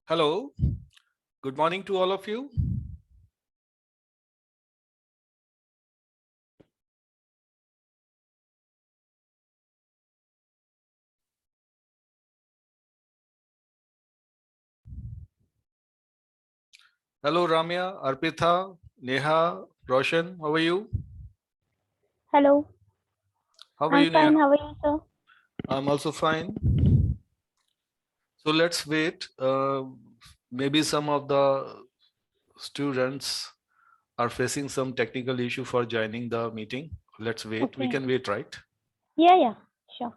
Hello, good morning to all of you. Hello, Ramya, Arpitha, Neha, Roshan, how are you? Hello, How are I'm you, Neha? fine. How are you, sir? I'm also fine. So let's wait. Maybe some of the students are facing some technical issue for joining the meeting. Let's wait. We Okay. can wait, right? Yeah, sure.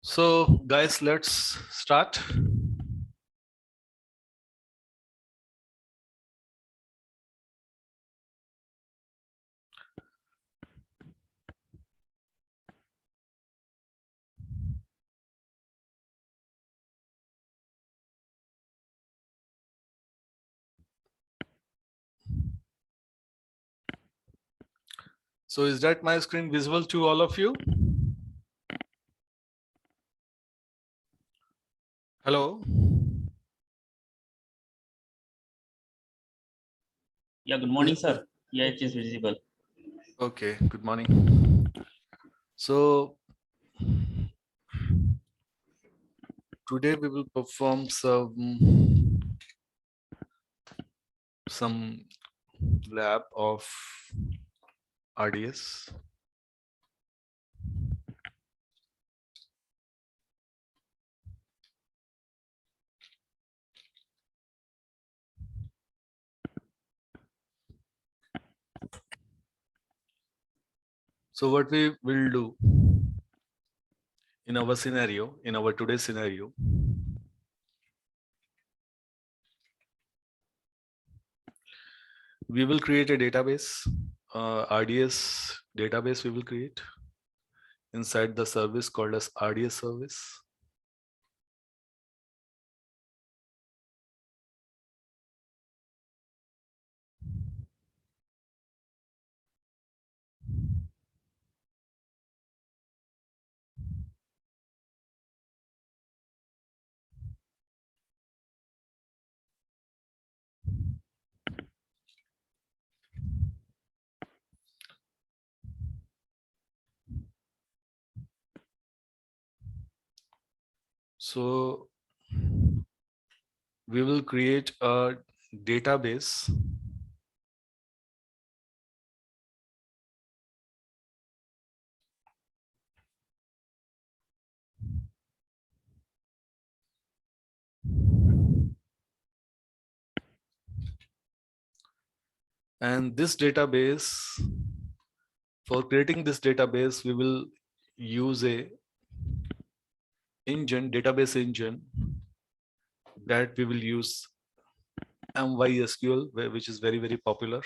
So guys, let's start. So is that my screen visible to all of you? Hello? Yeah, good morning, sir. Yeah, it is visible. Okay, good morning. So today we will perform some lab of RDS. So what we will do in our scenario, in our today's scenario, we will create a database, RDS database we will create inside the service called as RDS service. So we will create a database and this database, for creating this database, we will use a database engine that we will use MySQL, which is very, very popular.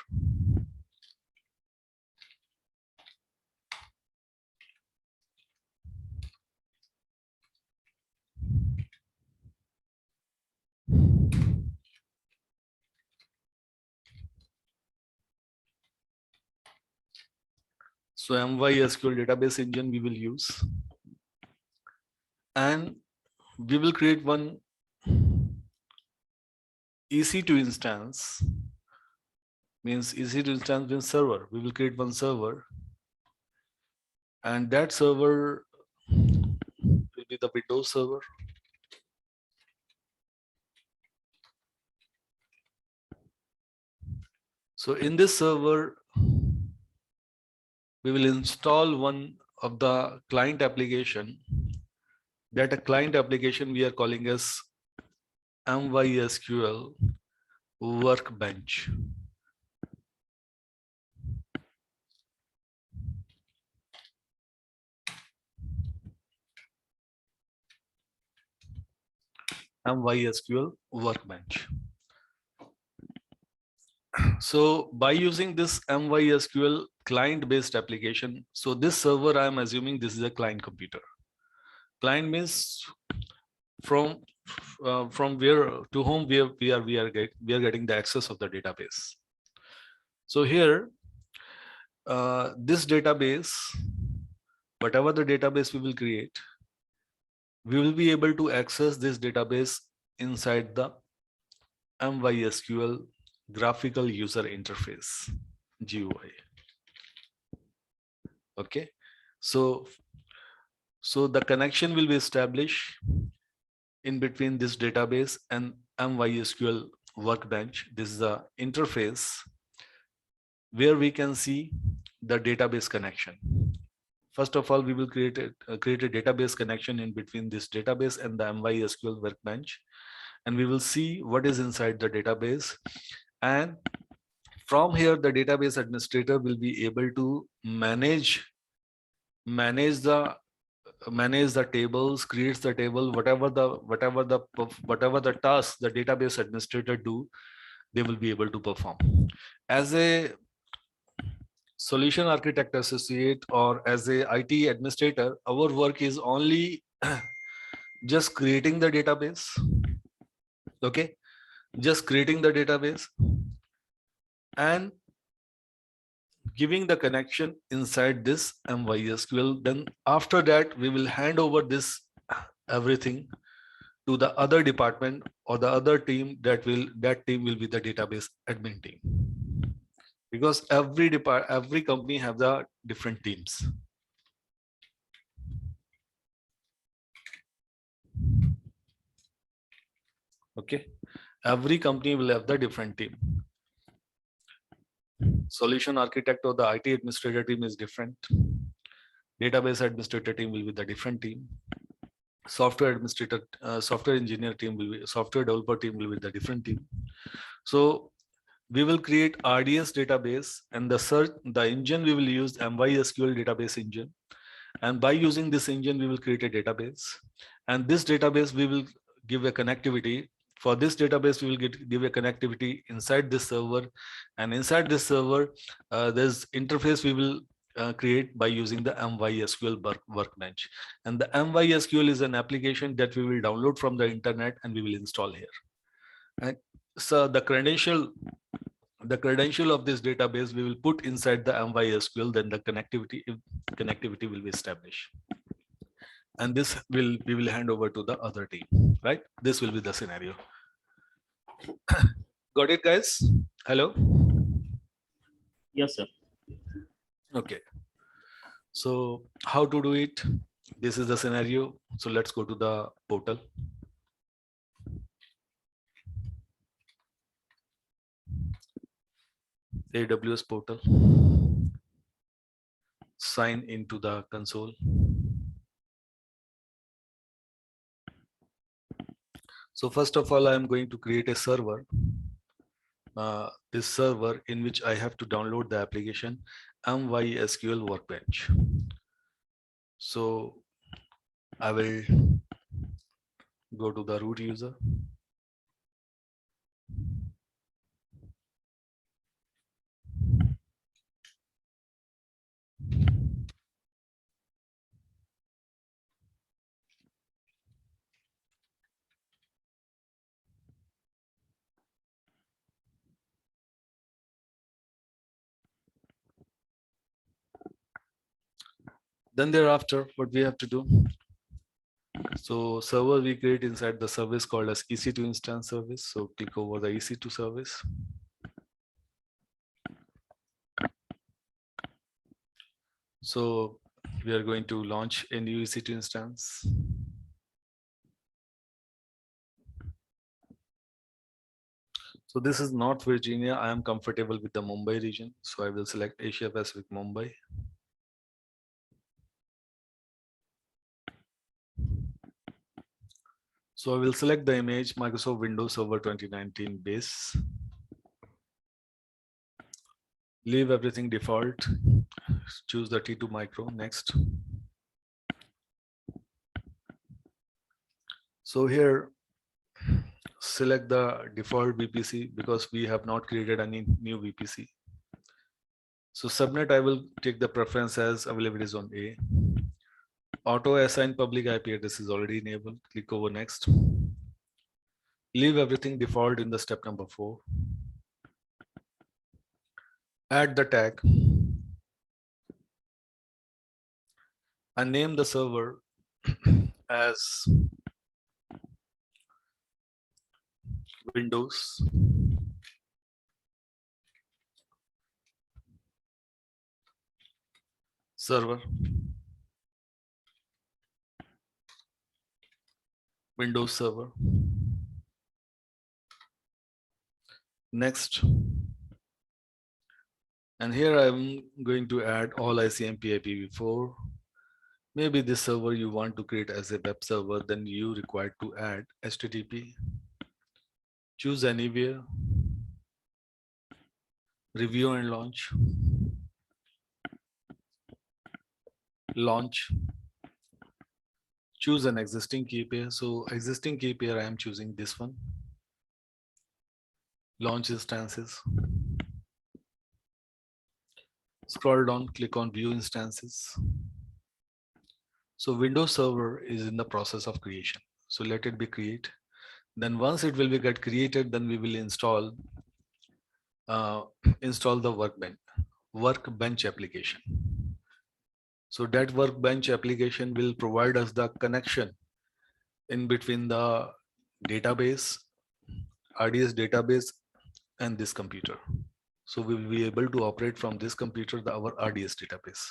So MySQL database engine we will use, and we will create one EC2 instance. Means EC2 instance means server. We will create one server, and that server will be the Windows server. So in this server, we will install one of the client application. That a client application we are calling as MySQL Workbench. MySQL Workbench. So by using this MySQL client-based application, so this server, I'm assuming this is a client computer. Client means from where to whom we are getting the access of the database. So here, this database, whatever the database we will create, we will be able to access this database inside the MySQL graphical user interface, GUI. Okay, so the connection will be established in between this database and MySQL Workbench. This is the interface where we can see the database connection. First of all, we will create a database connection in between this database and the MySQL Workbench, and we will see what is inside the database. And from here, the database administrator will be able to manage the manage the tables, creates the table, whatever the task the database administrator do, they will be able to perform. As a solution architect associate or as a IT administrator, our work is only just creating the database. Okay, just creating the database and giving the connection inside this MySQL. Then after that, we will hand over this everything to the other department or the other team. That team will be the database admin team, because every company have the different teams. Okay, every company will have the different team. Solution architect or the IT administrator team is different. Database administrator team will be the different team. Software administrator, software engineer team will be, software developer team will be the different team. So we will create RDS database, and the engine we will use MySQL database engine. And by using this engine, we will create a database. And this database, we will give a connectivity. For this database, we will give a connectivity inside this server. And inside this server, there's interface we will create by using the MySQL workbench. And the MySQL is an application that we will download from the internet and we will install here. And so the credential of this database we will put inside the MySQL, then the connectivity will be established. And this we will hand over to the other team, right? This will be the scenario. Got it, guys? Hello? Yes, sir. Okay. So how to do it? This is the scenario. So let's go to the portal. AWS portal. Sign into the console. So first of all, I am going to create a server. This server in which I have to download the application MySQL Workbench. So I will go to the root user. Then thereafter, what we have to do. So server we create inside the service called as EC2 instance service. So click over the EC2 service. So we are going to launch a new EC2 instance. So this is North Virginia. I am comfortable with the Mumbai region. So I will select Asia Pacific Mumbai. So I will select the image Microsoft Windows Server 2019 base. Leave everything default. Choose the T2 micro. Next. So here, select the default VPC because we have not created any new VPC. So subnet, I will take the preference as availability zone A. Auto assign public IP address is already enabled. Click over next. Leave everything default in the step number 4. Add the tag and name the server as Windows Server. Windows Server. Next. And here I'm going to add all ICMP IPv4. Maybe this server you want to create as a web server, then you require to add HTTP. Choose anywhere. Review and launch. Launch. choose an existing key pair. So existing key pair, I am choosing this one. Launch instances. Scroll down, click on view instances. So Windows Server is in the process of creation. So let it be create. Then once it will be get created, then we will install the workbench application. So that workbench application will provide us the connection in between the database, RDS database, and this computer. So we will be able to operate from this computer, our RDS database.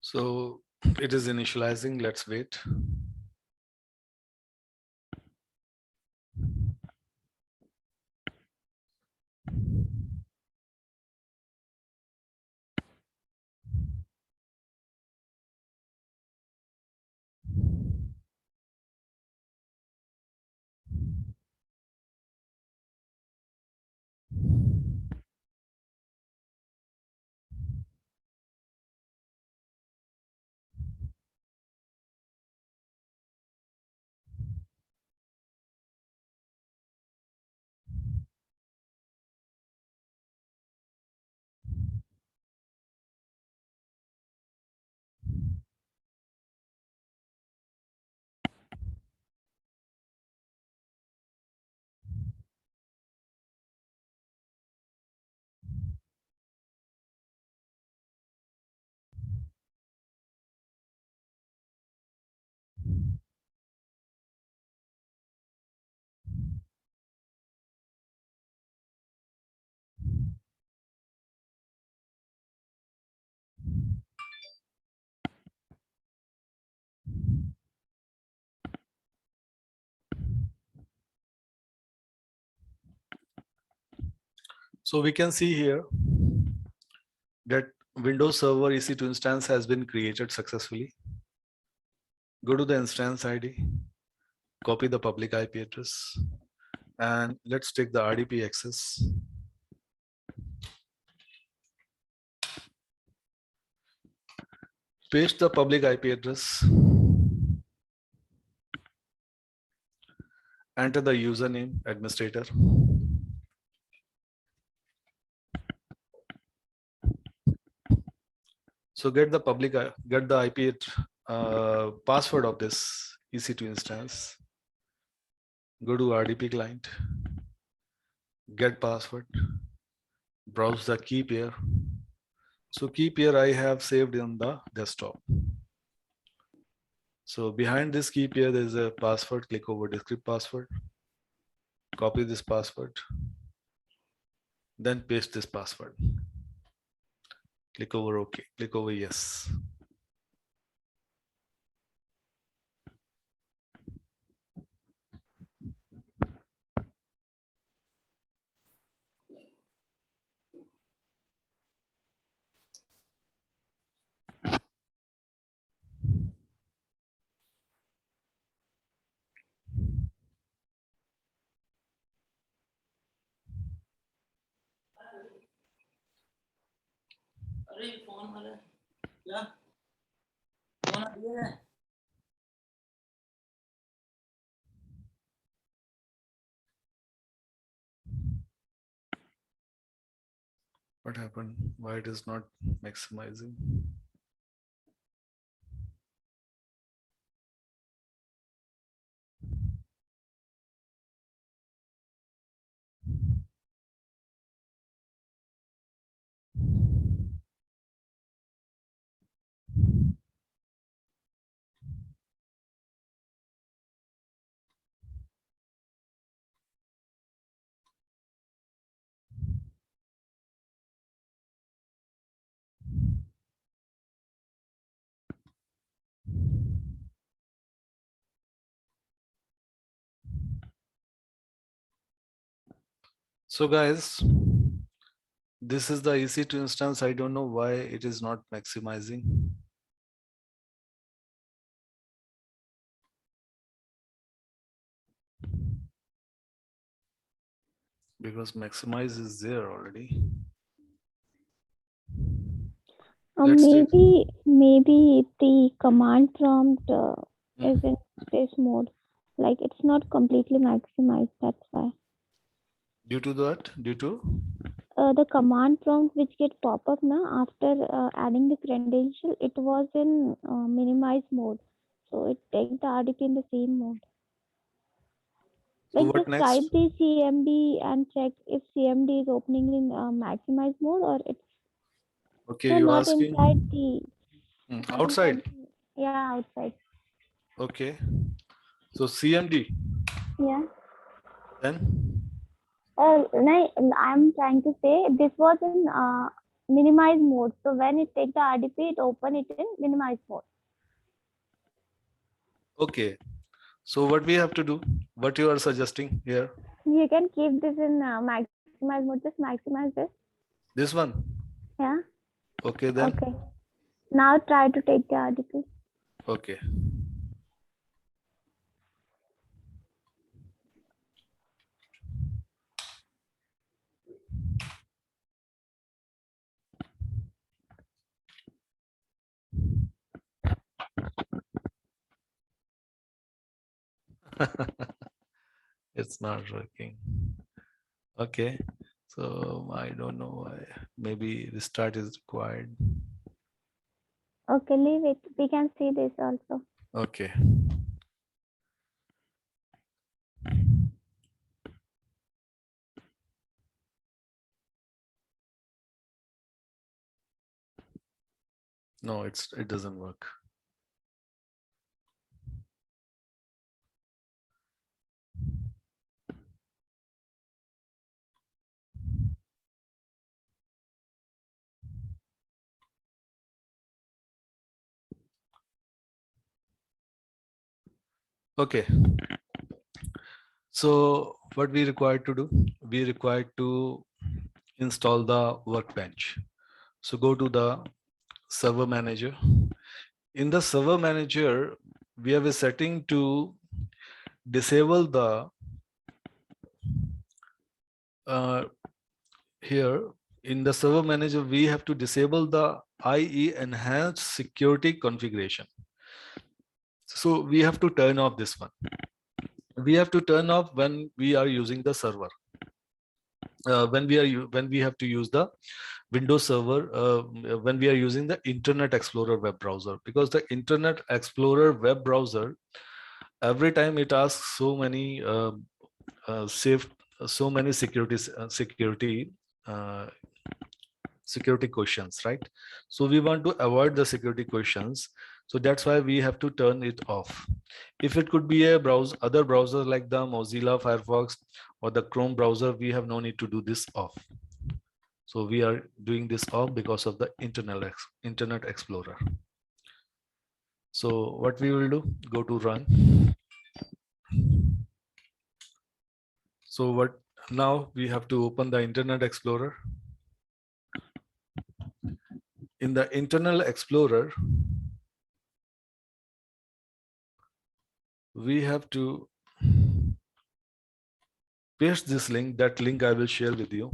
So it is initializing. Let's wait. So we can see here that Windows Server EC2 instance has been created successfully. Go to the instance ID, copy the public IP address, and let's take the RDP access. Paste the public IP address. Enter the username, administrator. So get the IP password of this EC2 instance. Go to RDP client, get password, browse the key pair. So key pair I have saved in the desktop. So behind this key pair, there is a password. Click over decrypt password. Copy this password. Then paste this password. Click over OK. Click over yes. What happened? Why it is not maximizing? So guys, this is the EC2 instance. I don't know why it is not maximizing. Because maximize is there already. Let's take- Maybe the command prompt is in this mode. Like it's not completely maximized. That's why. Due to that, due to The command prompt which get pop up now after adding the credential, it was in minimize mode. So it takes the RDP in the same mode. so Like what just next? type the CMD and check if CMD is opening in maximize mode or it's Okay, you not asking inside the outside. Yeah, outside. Okay, so CMD Yeah. then. I'm trying to say this was in minimize mode. So when it takes the RDP, it open it in minimize mode. Okay, so what we have to do? What you are suggesting here? You can keep this in maximize mode. Just maximize this. This one. Yeah. Okay then. Okay. Now try to take the RDP. Okay. It's not working. Okay, so I don't know why. Maybe restart is required. Okay, leave it. We can see this also. Okay. No, it doesn't work. Okay. So what we required to do? We required to install the workbench. So go to the server manager. In the server manager, we have a setting to disable the here in the server manager, we have to disable the IE enhanced security configuration. So we have to turn off this one. We have to turn off when we are using the server. When we have to use the Windows Server, when we are using the Internet Explorer web browser, because the Internet Explorer web browser, every time it asks so many security questions, right? So we want to avoid the security questions. So that's why we have to turn it off. If it could be a other browser like the Mozilla Firefox or the Chrome browser, we have no need to do this off. So we are doing this off because of the Internet Explorer. So what we will do, go to run. So what now we have to open the Internet Explorer. In the Internet Explorer, we have to paste this link. That link I will share with you.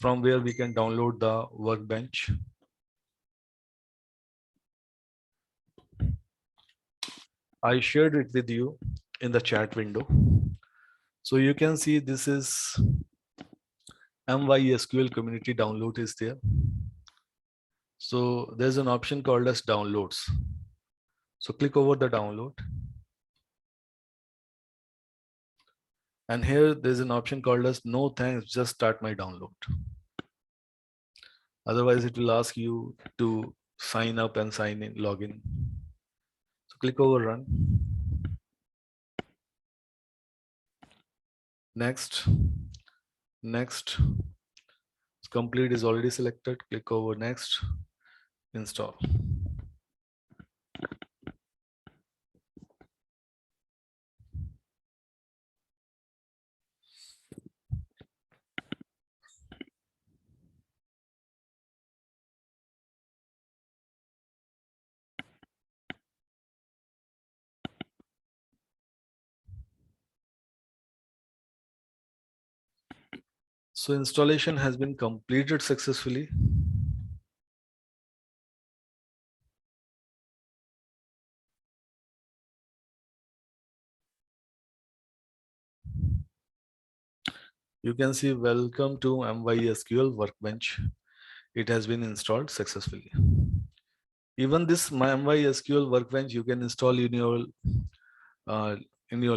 from where we can download the workbench. I shared it with you in the chat window. So you can see this is MySQL community download is there. So there's an option called as downloads. So click over the download. And here there's an option called as no thanks, just start my download. Otherwise it will ask you to sign up and sign in, log in. So click over run. Next. Complete is already selected. Click over next, install. So installation has been completed successfully. You can see welcome to MySQL Workbench. It has been installed successfully. Even this MySQL Workbench you can install in your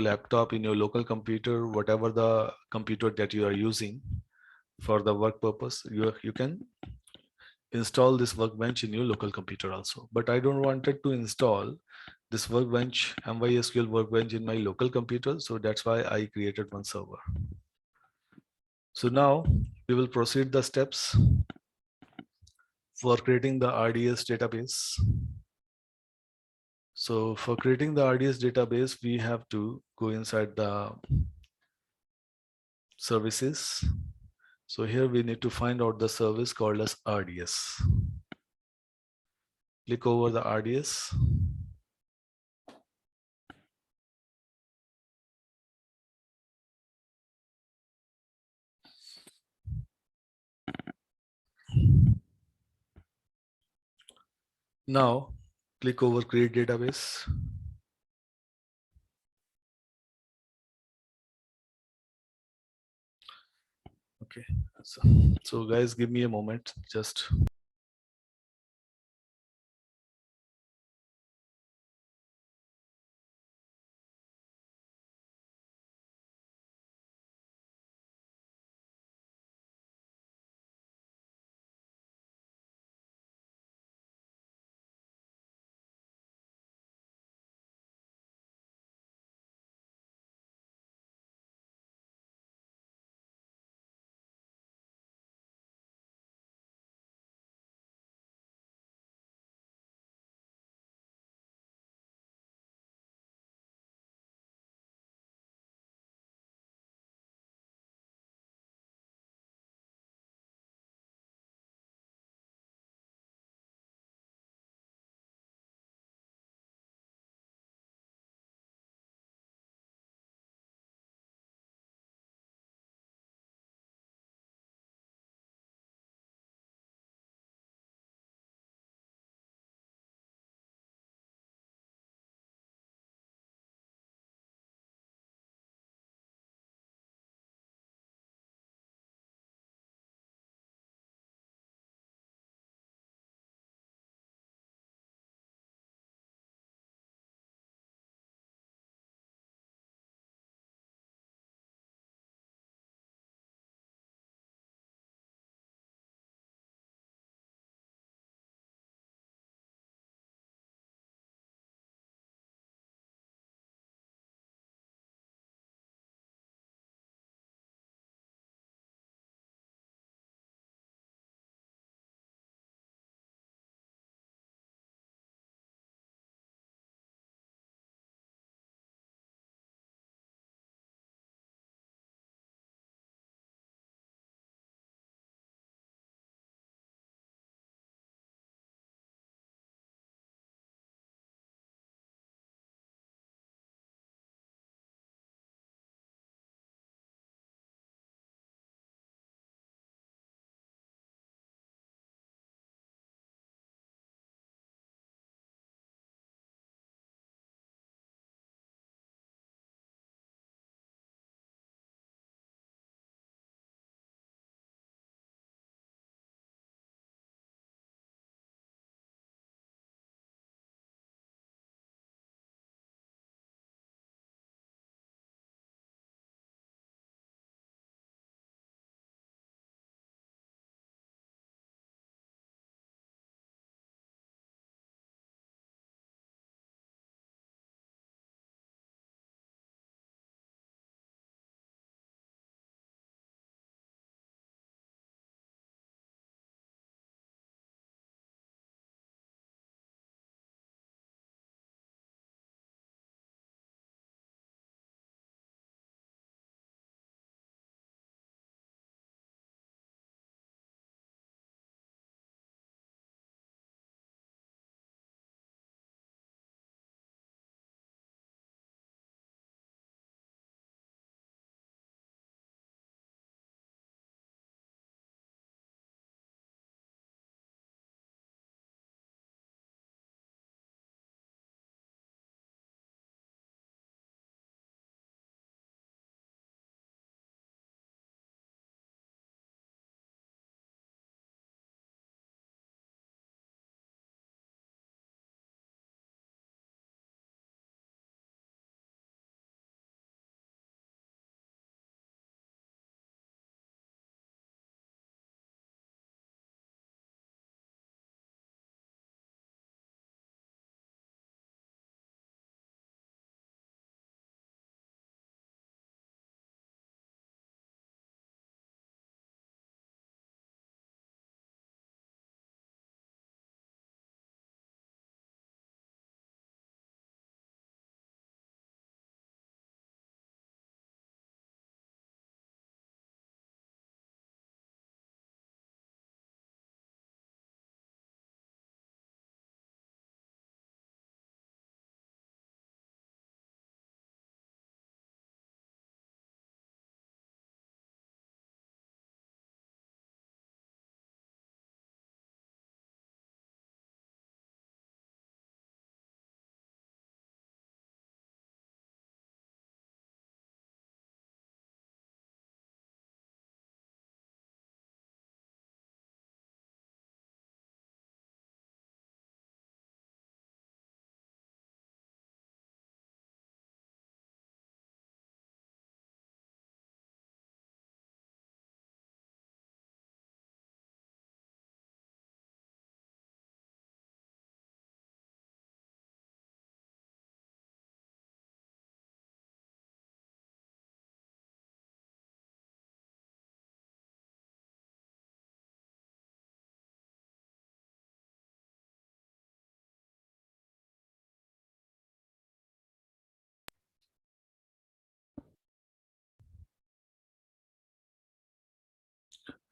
laptop, in your local computer, whatever the computer that you are using for the work purpose. You can install this workbench in your local computer also. But I don't wanted to install this workbench, MySQL Workbench in my local computer. So that's why I created one server. So now we will proceed the steps for creating the RDS database. So for creating the RDS database, we have to go inside the services. So here we need to find out the service called as RDS. Click over the RDS. Now click over create database. Okay, so guys, give me a moment, just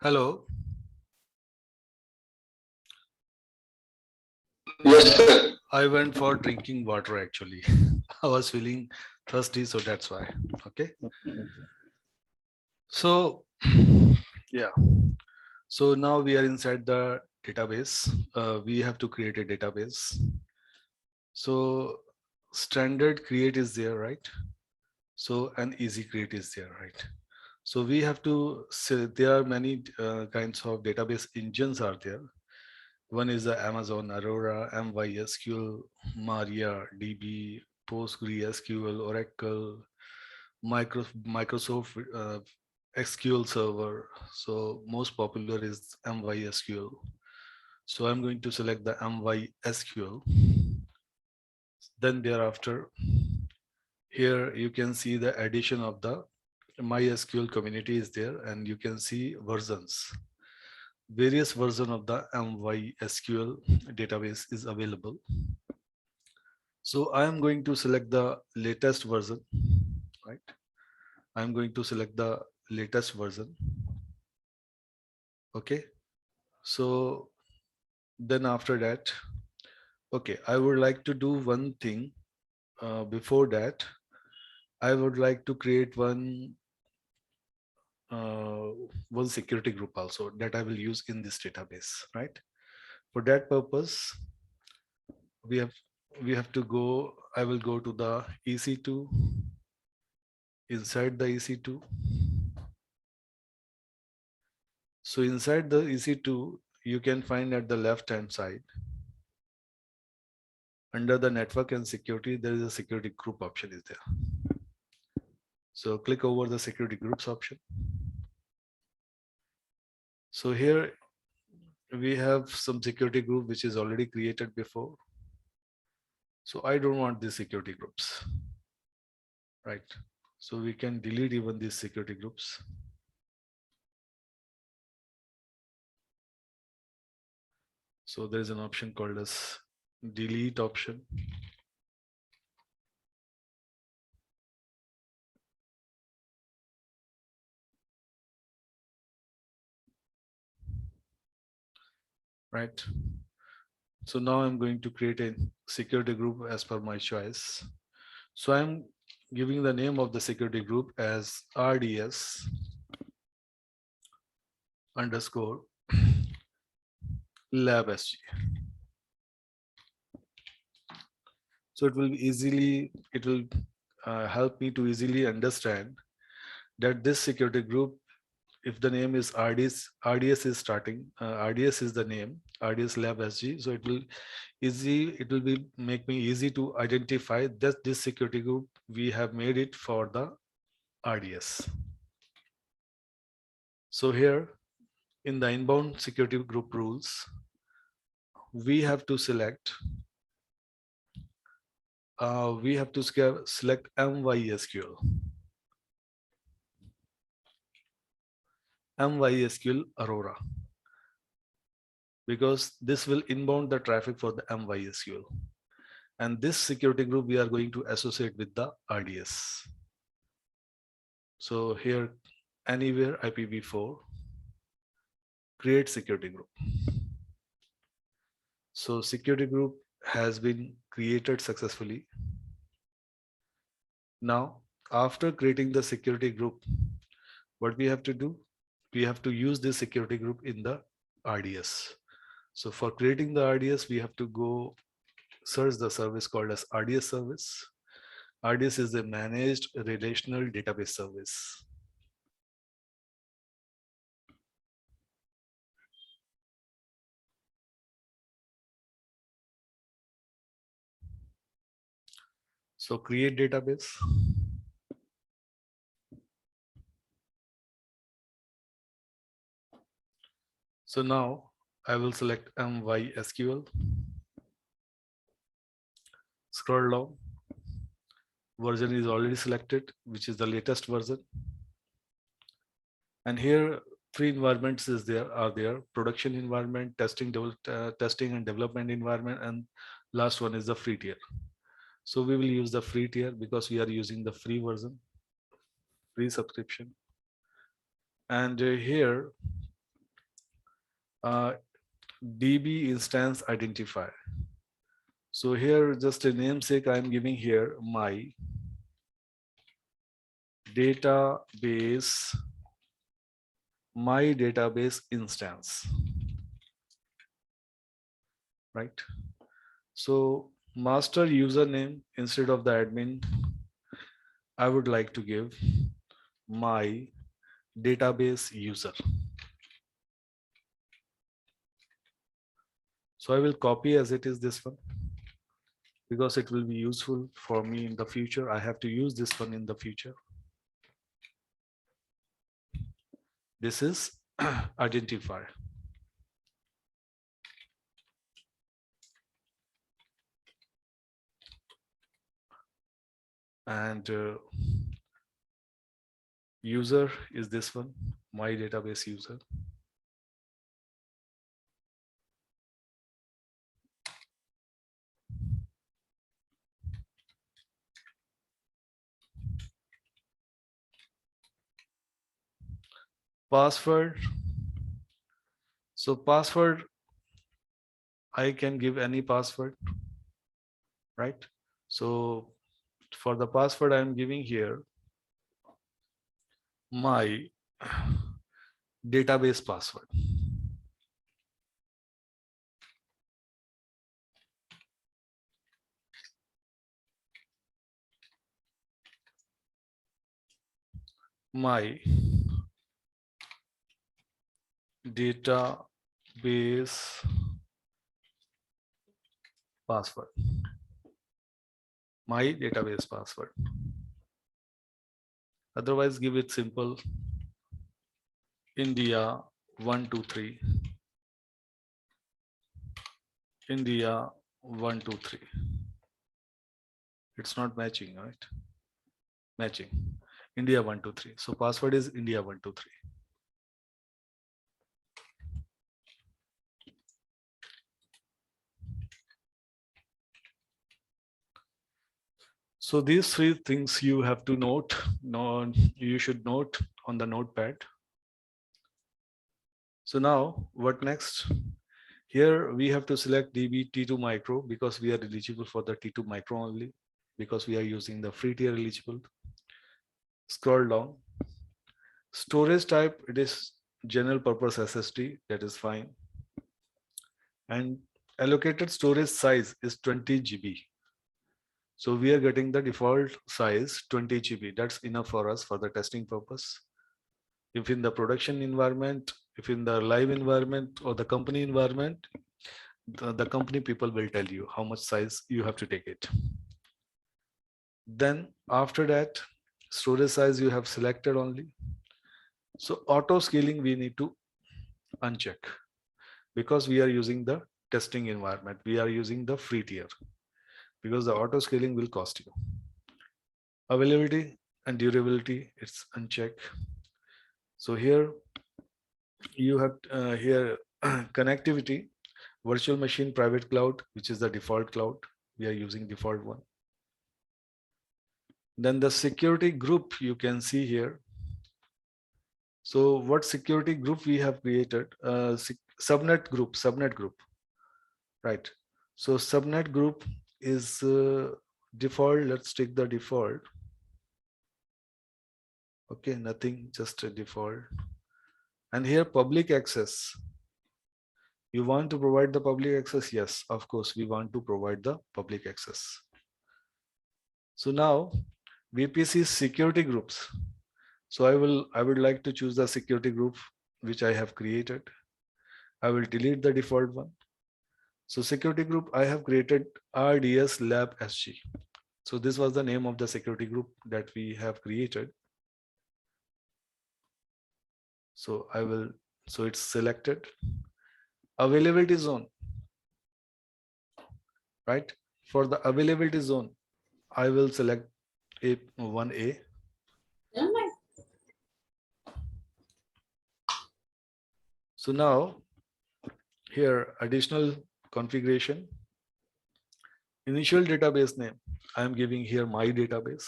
Hello. Yes, sir. I went for drinking water actually. I was feeling thirsty, so that's why. Okay. So, yeah. So now we are inside the database. We have to create a database. So standard create is there, right? So an easy create is there, right? So we have to say there are many kinds of database engines are there. One is the Amazon Aurora, MySQL, MariaDB, PostgreSQL, Oracle, Microsoft SQL Server. So most popular is MySQL. So I'm going to select the MySQL. Then thereafter, here you can see the addition of the MySQL community is there, and you can see versions. Various version of the MySQL database is available. So I am going to select the latest version, right? I'm going to select the latest version. Okay. So then after that, okay, I would like to do one thing. Before that, I would like to create uh, one security group also that I will use in this database, right? For that purpose, we have to go. I will go to the EC2. Inside the EC2. So inside the EC2, you can find at the left hand side, under the network and security, there is a security group option is there. So click over the security groups option. So here we have some security group which is already created before. So I don't want these security groups, right? So we can delete even these security groups. So there is an option called as delete option. Right. So now I'm going to create a security group as per my choice. So I'm giving the name of the security group as RDS underscore lab SG. So it will help me to easily understand that this security group, if the name is RDS is starting, RDS is the name, RDS lab SG. So it will be make me easy to identify that this security group, we have made it for the RDS. So here in the inbound security group rules, we have to select select MySQL. MySQL Aurora, because this will inbound the traffic for the MySQL. And this security group we are going to associate with the RDS. So here, anywhere IPv4, create security group. So security group has been created successfully. Now, after creating the security group, what we have to do? We have to use this security group in the RDS. So for creating the RDS, we have to go search the service called as RDS service. RDS is a managed relational database service. So create database. So now I will select MySQL. Scroll down. Version is already selected, which is the latest version. And here three environments are there: production environment, testing and development environment, and last one is the free tier. So we will use the free tier because we are using the free version, free subscription. And here DB instance identifier. So here, just a namesake I'm giving here, my database instance, right? So master username, instead of the admin, I would like to give my database user. So I will copy as it is this one, because it will be useful for me in the future. I have to use this one in the future. This is identifier. And user is this one, my database user. Password. So password, I can give any password, right? So for the password, I'm giving here my database password. My database password. My database password. Otherwise, give it simple. India 123. India 123. It's not matching, right? Matching. India 123. So password is India 123. So these three things you have to note. No, you should note on the notepad. So now what next? Here we have to select DB T2 micro because we are eligible for the T2 micro only, because we are using the free tier eligible. Scroll down. Storage type, it is general purpose SSD, that is fine. And allocated storage size is 20 GB. So we are getting the default size 20 GB. That's enough for us for the testing purpose. If in the production environment, if in the live environment or the company environment, the company people will tell you how much size you have to take it. Then after that, storage size you have selected only. So auto scaling we need to uncheck, because we are using the testing environment. We are using the free tier, because the auto scaling will cost you. Availability and durability, it's uncheck. So here you have here connectivity, virtual machine, private cloud, which is the default cloud. We are using default one. Then the security group you can see here. So what security group we have created? Subnet group, right? So subnet group is default. Let's take the default. Okay, nothing, just a default. And here public access. You want to provide the public access? Yes, of course, we want to provide the public access. So now VPC security groups. So I would like to choose the security group which I have created. I will delete the default one. So security group I have created RDS Lab SG. So this was the name of the security group that we have created. So so it's selected. Availability zone, right? For the availability zone, I will select A1A. So now here additional configuration. Initial database name, I am giving here my database.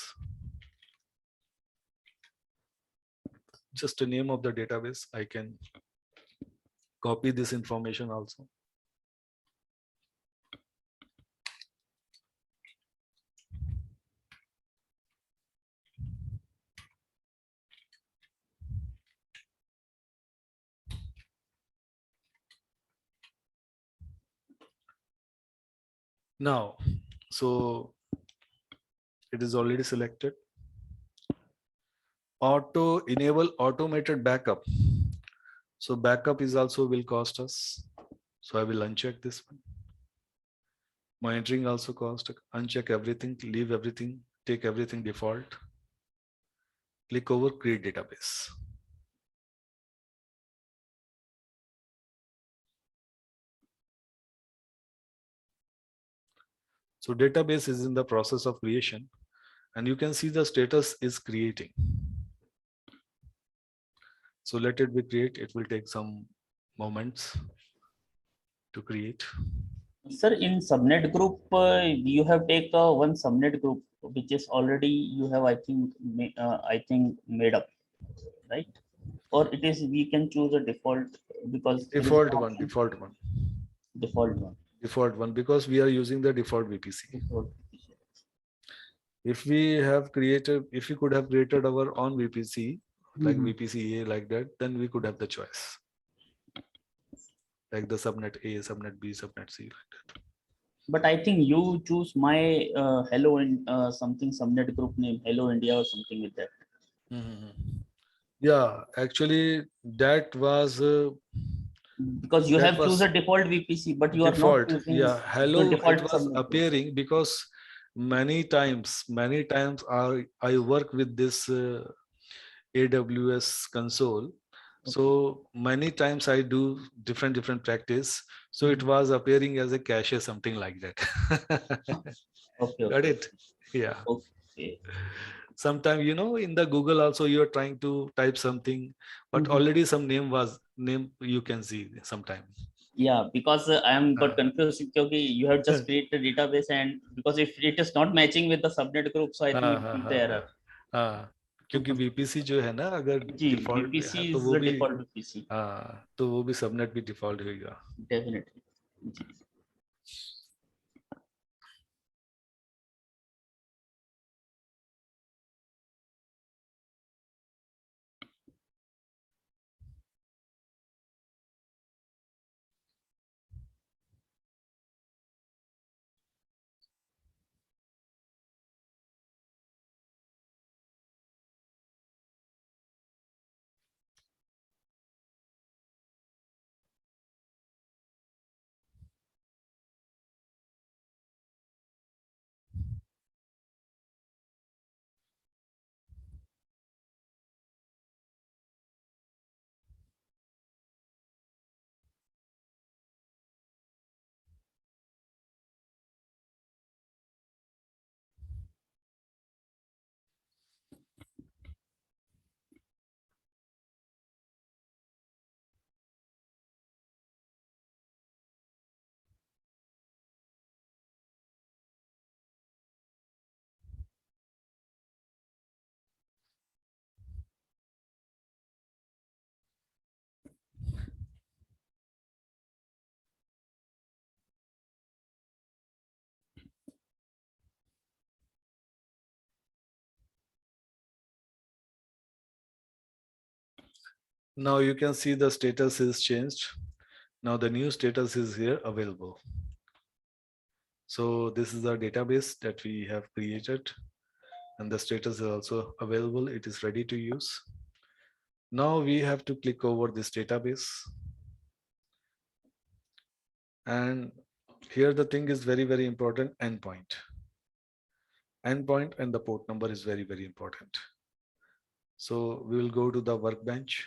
Just the name of the database I can copy this information also. Now, so it is already selected. Auto enable automated backup. So backup is also will cost us. So I will uncheck this one. Monitoring also cost. Uncheck everything, leave everything, take everything default. Click over create database. So database is in the process of creation, and you can see the status is creating. So let it be create. It will take some moments to create. Sir, in subnet group, you have take one subnet group which is already you have I think made up, right? Or it is we can choose a default because there is Default an one, option. default one, Default one. default one, because we are using the default VPC. Default. If we have created, if we could have created our own VPC, like Mhm. VPC A like that, then we could have the choice. Like the subnet A, subnet B, subnet C, like that. But I think you choose my hello and something subnet group name Hello India or something like that. Yeah, actually that was Because you that have choose was a default VPC, but you are not default. choosing Yeah, the hello, default it was subnet group. appearing because many times I work with this AWS console. So many times I do different practice. So it was appearing as a cache, something like that. Okay, Got okay, it? Yeah. okay. Sometimes, you know, in the Google also you're trying to type something, but already some name you can see sometime. Yeah, because I am got confused because you have just created a database, and because if it is not matching with the subnet group, so I think it will be error. क्योंकि VPC जो है ना, अगर जी, default में है VPC तो is वो the भी default VPC. तो वो भी सबनेट भी डिफॉल्ट होगा. Definitely. Now you can see the status is changed. Now the new status is here available. So this is the database that we have created, and the status is also available. It is ready to use. Now we have to click over this database. And here the thing is very important, endpoint. Endpoint and the port number is very important. So we will go to the workbench.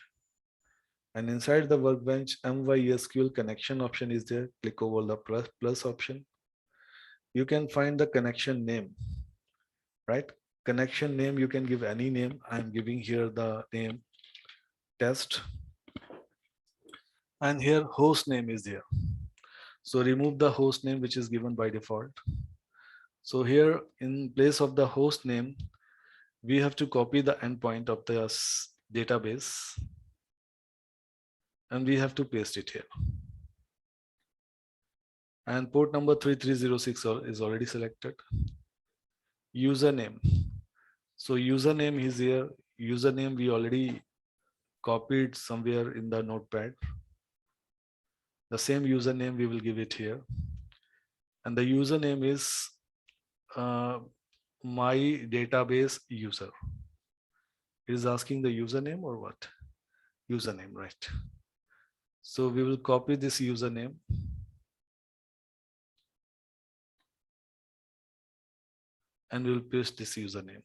And inside the workbench, MySQL connection option is there. Click over the plus option. You can find the connection name, right? Connection name, you can give any name. I'm giving here the name test. And here host name is there. So remove the host name, which is given by default. So here in place of the host name, we have to copy the endpoint of the database. and we have to paste it here. And port number 3306 is already selected. Username. So username is here. Username we already copied somewhere in the notepad. The same username we will give it here. And the username is my database user. It is asking the username or what? Username, right? So we will copy this username. And we will paste this username.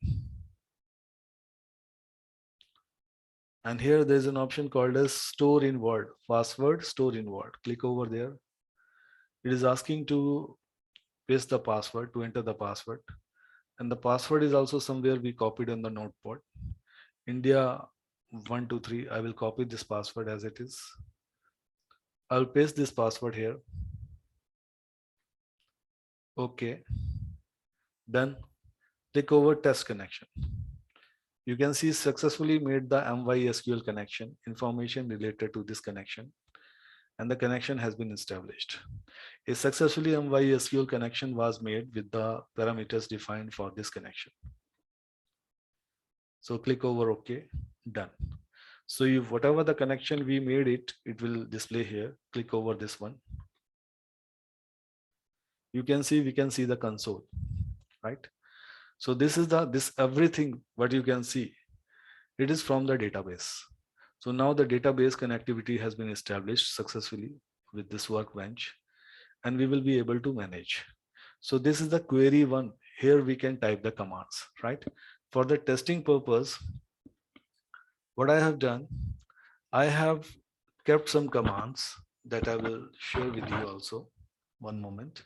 And here there's an option called as store in Word, password, store in Word. Click over there. It is asking to paste the password, to enter the password. And the password is also somewhere we copied on the notepad. India 123. I will copy this password as it is. I'll paste this password here. Okay. Done. Click over test connection. You can see successfully made the MySQL connection, information related to this connection, and the connection has been established. A successfully MySQL connection was made with the parameters defined for this connection. So click over OK, done. So if whatever the connection we made it will display here. Click over this one. You can see, we can see the console, right? So this is this everything what you can see, it is from the database. So now the database connectivity has been established successfully with this workbench, and we will be able to manage. So this is the query one. Here we can type the commands, right? For the testing purpose, what I have done, I have kept some commands that I will share with you also. One moment.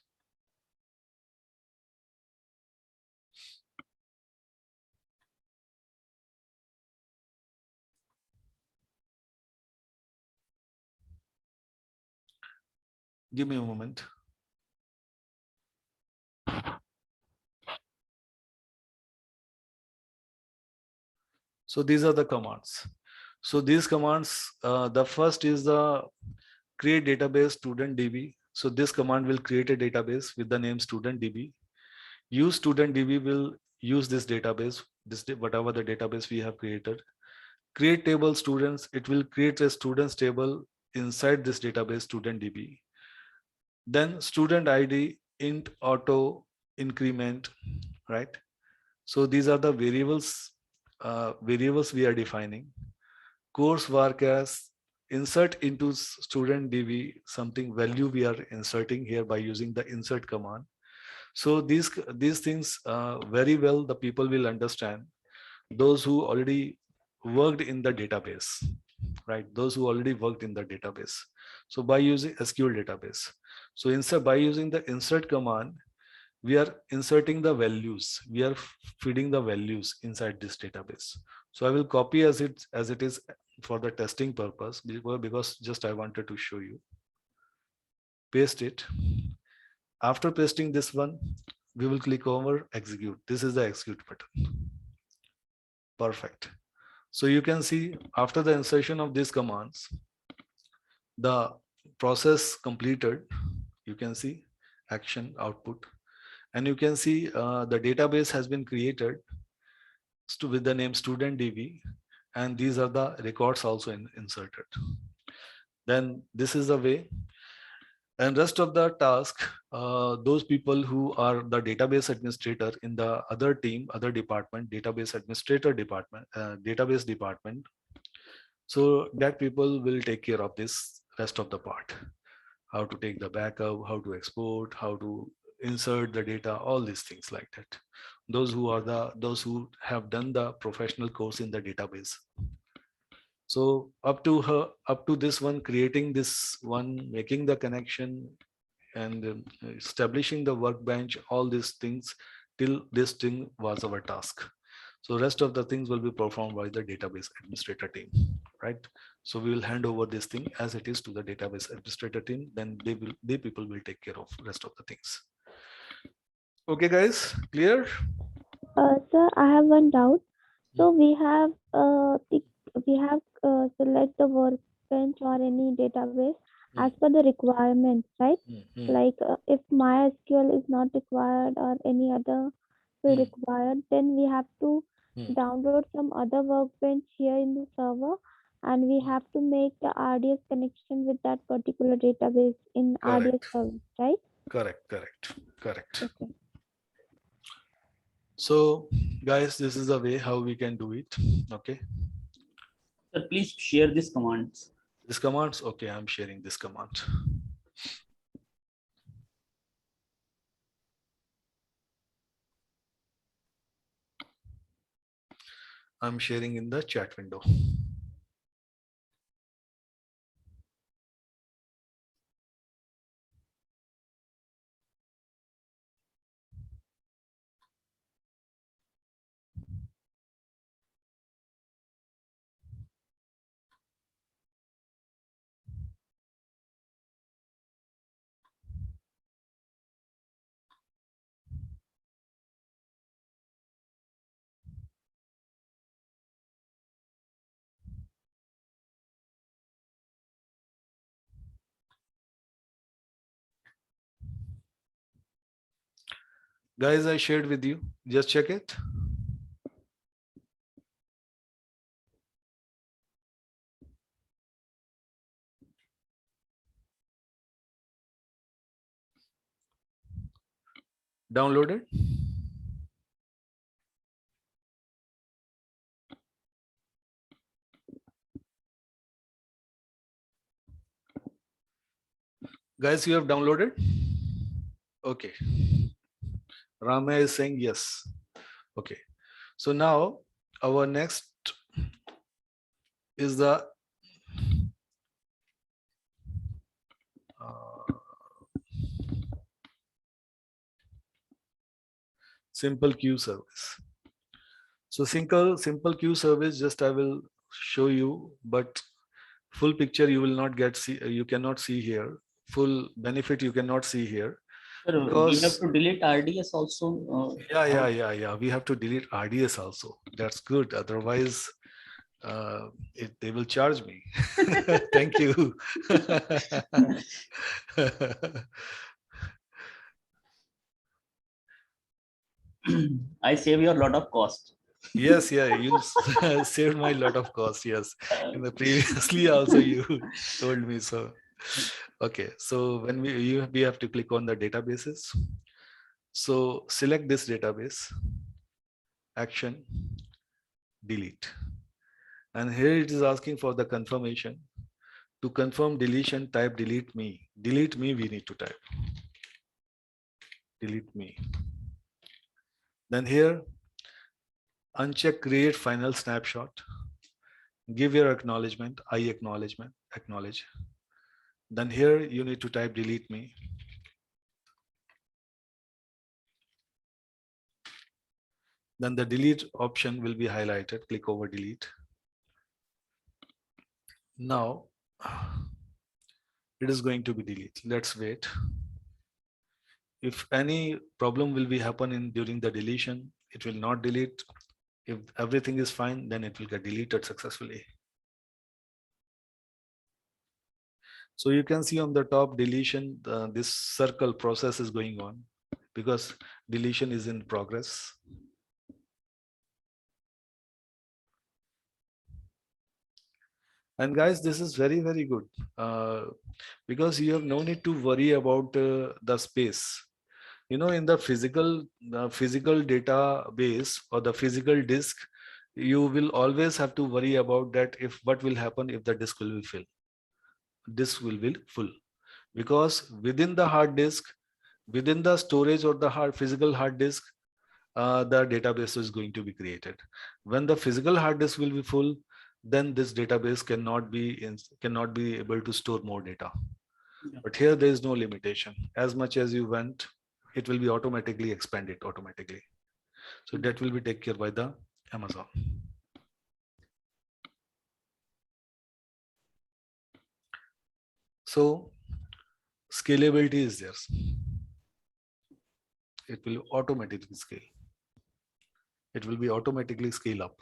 Give me a moment. So these are the commands. So these commands, the first is the create database student DB. So this command will create a database with the name student DB. Use student DB will use this database, whatever the database we have created. Create table students, it will create a students table inside this database student DB. Then student ID, int, auto, increment, right? So these are the variables we are defining. Course work as insert into student DB something value we are inserting here by using the insert command. So these things very well the people will understand, those who already worked in the database, right? Those who already worked in the database. So by using SQL database, so insert, by using the insert command, we are inserting the values, we are feeding the values inside this database. So I will copy as it is for the testing purpose, because just I wanted to show you. Paste it. After pasting this one, we will click over execute. This is the execute button. Perfect. So you can see after the insertion of these commands, the process completed. You can see action output, and you can see the database has been created with the name student DB, and these are the records also inserted. Then this is the way. And rest of the task, those people who are the database administrator in the other team, other department, database administrator department, database department. So that people will take care of this rest of the part. How to take the backup, how to export, how to insert the data, all these things like that. Those who have done the professional course in the database. So up to this one, creating this one, making the connection, and establishing the workbench, all these things, till this thing was our task. So rest of the things will be performed by the database administrator team, right? So we will hand over this thing as it is to the database administrator team. Then they people will take care of rest of the things. Okay, guys, clear? Sir, I have one doubt. So we have select the workbench or any database as per the requirements, right? Like if MySQL is not required or any other field required, then we have to download some other workbench here in the server, and we have to make the RDS connection with that particular database in RDS Correct. service, right? Correct. Okay. So guys, this is the way how we can do it. Okay. Sir, please share these commands. This commands, okay, I'm sharing this command. I'm sharing in the chat window. Guys, I shared with you. Just check it. Downloaded. Guys, you have downloaded? Okay. Rama is saying yes. Okay. So now our next is the simple queue service. So simple queue service, just I will show you, but full picture you will not get, you cannot see here. Full benefit you cannot see here. Sir, we have to delete RDS also. Yeah. We have to delete RDS also. That's good. Otherwise, they will charge me. Thank you. I save you a lot of cost. Yes, yeah, you saved my lot of cost. Yes, in the previously also you told me so. Okay, so when we have to click on the databases. So select this database, action, delete, and here it is asking for the confirmation. To confirm deletion, type delete me. Delete me, we need to type delete me. Then here uncheck create final snapshot. Give your acknowledgement. I acknowledge. Then here you need to type delete me. Then the delete option will be highlighted. Click over delete. Now it is going to be delete. Let's wait. If any problem will be happening during the deletion, it will not delete. If everything is fine, then it will get deleted successfully. So you can see on the top deletion, this circle process is going on because deletion is in progress. And guys, this is very, very good because you have no need to worry about the space. You know, in the physical database or the physical disk, you will always have to worry about that if what will happen if the disk will be full. Disk will be full because within the hard disk, within the storage or the physical hard disk, the database is going to be created. When the physical hard disk will be full, then this database cannot be able to store more data. Yeah. But here there is no limitation. As much as you want, it will be automatically expanded automatically. So that will be taken care by the Amazon. So scalability is there. It will automatically scale. It will be automatically scale up.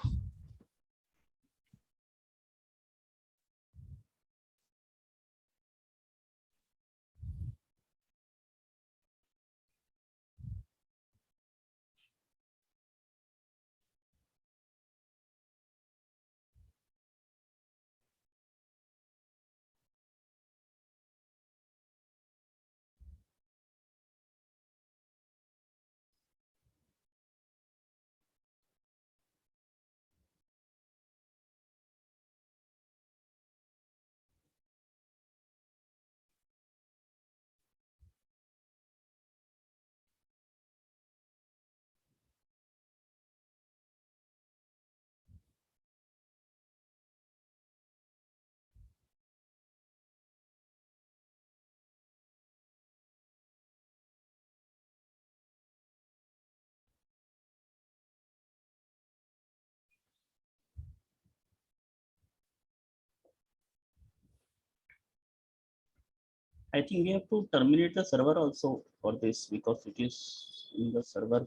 I think we have to terminate the server also for this because it is in the server.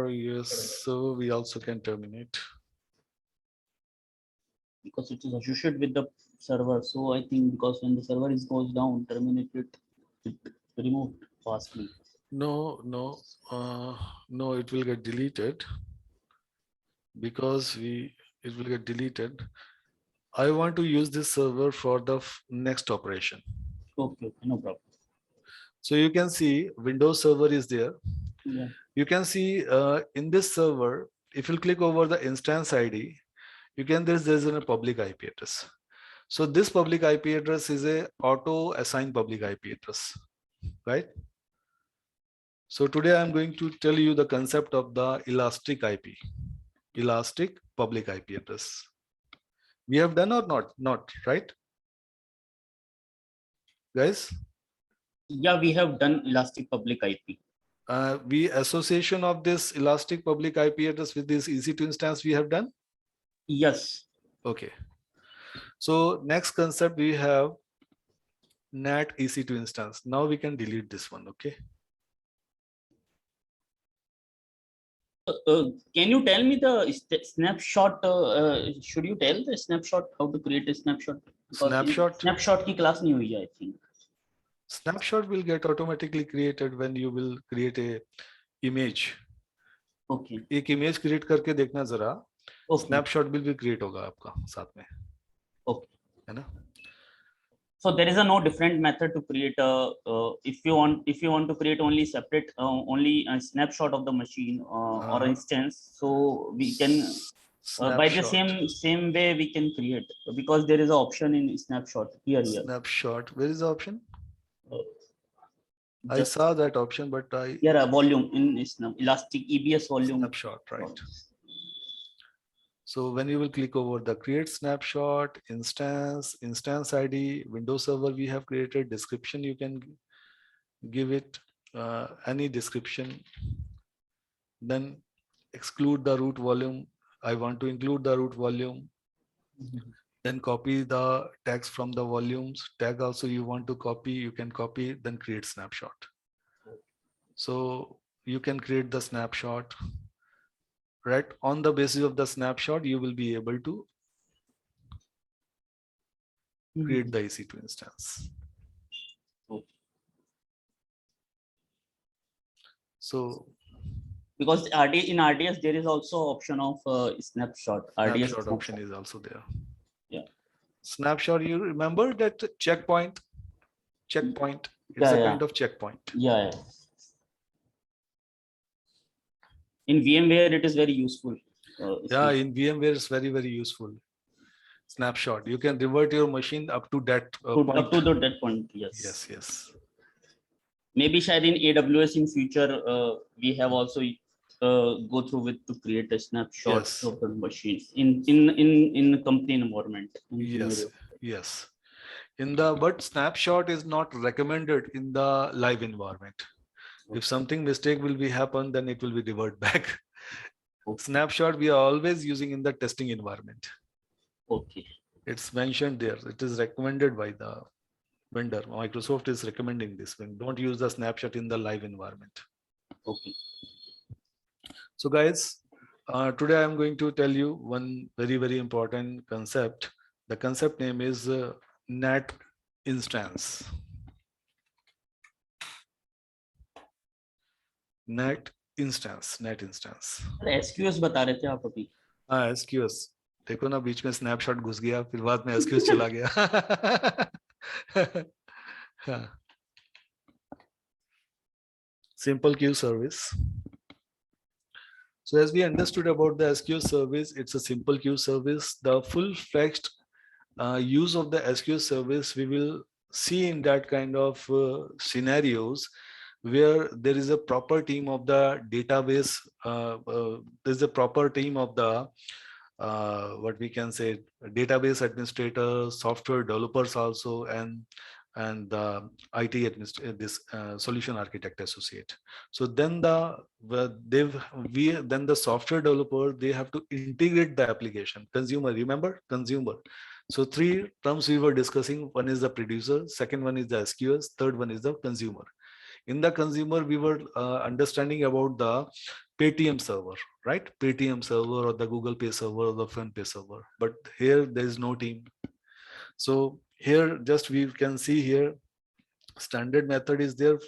Yes, so we also can terminate. Because it is associated with the server. So I think because when the server goes down, terminate it removed fastly. No, no, it will get deleted because it will get deleted. I want to use this server for the next operation. Okay, no problem. So you can see Windows server is there. Yeah. You can see in this server, if you click over the instance ID, you can there's a public IP address. So this public IP address is a auto assigned public IP address, right? So today I'm going to tell you the concept of the elastic IP, elastic public IP address. We have done or not, right? Guys? Yeah, we have done elastic public IP. We association of this elastic public IP address with this EC2 instance we have done? Yes. Okay. So next concept we have NAT EC2 instance. Now we can delete this one, okay? Can you tell me the snapshot? Should you tell the snapshot how to create a snapshot? Because snapshot की class नहीं हुई है, I think. Snapshot will get automatically created when you will create a image. Okay. एक image create करके देखना जरा. Okay. Snapshot will be create होगा आपका साथ में. Okay. है ना? So there is a no different method to create a if you want to create only separate only a snapshot of the machine or instance, so we can by the same way we can create, because there is an option in snapshot here. Snapshot, where is the option? I saw that option, but a volume in elastic EBS volume snapshot, right? So when you will click over the create snapshot, instance ID, Windows server we have created, description you can give it any description. Then exclude the root volume. I want to include the root volume. Then copy the tags from the volumes. Tag also you want to copy, you can copy, then create snapshot. So you can create the snapshot. Right, on the basis of the snapshot, you will be able to create the EC2 instance. So, because in RDS there is also option of snapshot. RDS snapshot option is also there. Yeah. Snapshot, you remember that checkpoint? It's a kind of checkpoint. Yeah. In VMware, it is very useful. In VMware, it's very, very useful. Snapshot. You can revert your machine up to that point. Up to that point, yes. Yes. Maybe in AWS in future, we have also go through with to create a snapshot of the machine in company environment. Yes. But snapshot is not recommended in the live environment. If something mistake will be happen, then it will be revert back. Snapshot we are always using in the testing environment. Okay. It's mentioned there. It is recommended by the vendor. Microsoft is recommending this. Don't use the snapshot in the live environment. Okay. So guys, today I'm going to tell you one very, very important concept. The concept name is NAT instance. NAT instance. SQS बता रहे थे आप अभी. SQS. देखो ना बीच में snapshot घुस गया, फिर बाद में SQS चला गया. Simple queue service. So as we understood about the SQS service, it's a simple queue service. The full-fledged use of the SQS service we will see in that kind of scenarios where there is a proper team of the database, there's a proper team of the what we can say database administrators, software developers also, and and the IT this solution architect associate. So then then the software developer, they have to integrate the application. Consumer, remember consumer. So three terms we were discussing. One is the producer, second one is the SQS, third one is the consumer. In the consumer, we were understanding about the Paytm server, right? Paytm server or the Google Pay server or the PhonePe server. But here there is no team. So here just we can see here standard method is there,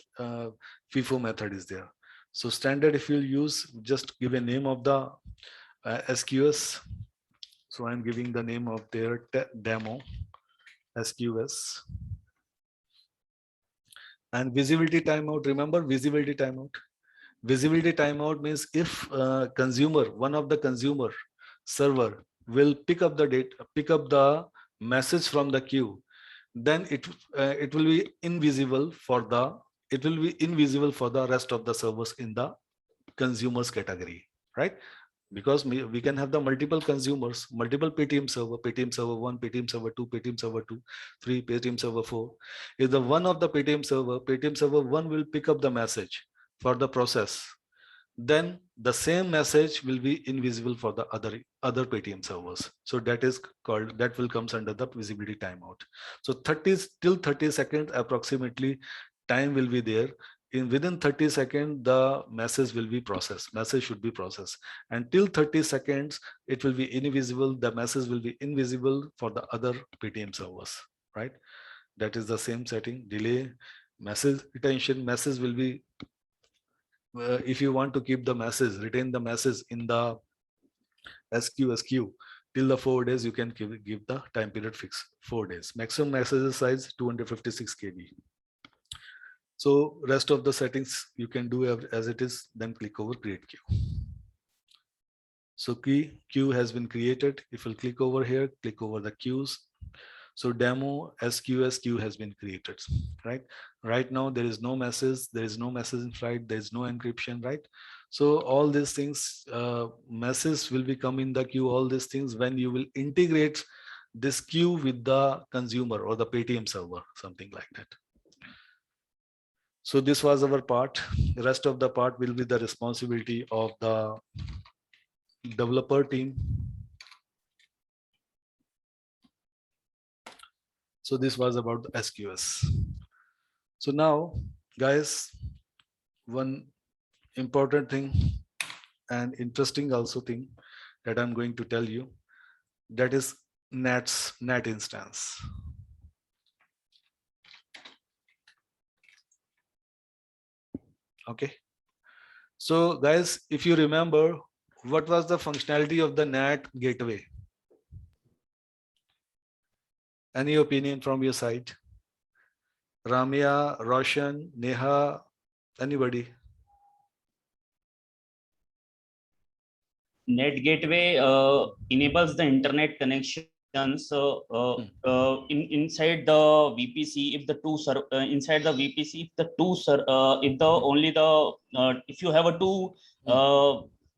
FIFO method is there. So standard, if you use, just give a name of the SQS. So I'm giving the name of their demo SQS. And visibility timeout, remember visibility timeout. Visibility timeout means if consumer, one of the consumer server will pick up the data, pick up the message from the queue, then it will be invisible for the rest of the servers in the consumers category, right? Because we can have the multiple consumers, multiple Paytm server 1, Paytm server 2, Paytm server 2, 3, Paytm server 4. If the one of the Paytm server 1 will pick up the message for the process, then the same message will be invisible for the other Paytm servers. So that is called, that will comes under the visibility timeout. So 30 seconds approximately time will be there. Within 30 seconds, the message will be processed. Message should be processed. Until 30 seconds, it will be invisible. The message will be invisible for the other Paytm servers, right? That is the same setting. Delay, message retention. Message will be, if you want to keep the message, retain the message in the SQ till the 4 days, you can give the time period fixed 4 days. Maximum message size 256 KB. So rest of the settings you can do as it is, then click over create queue. So queue has been created. If you'll click over here, click over the queues. So demo SQS queue has been created, right? Right now there is no message, there is no message in flight, there is no encryption, right? So all these things, message will become in the queue, all these things when you will integrate this queue with the consumer or the Paytm server, something like that. So this was our part. The rest of the part will be the responsibility of the developer team. So this was about the SQS. So now, guys, one important thing and interesting also thing that I'm going to tell you, that is NAT instance. Okay. So guys, if you remember, what was the functionality of the NAT gateway? Any opinion from your side? Ramya, Roshan, Neha, anybody? NAT gateway enables the internet connections inside the VPC. If the two inside the VPC, if you have a two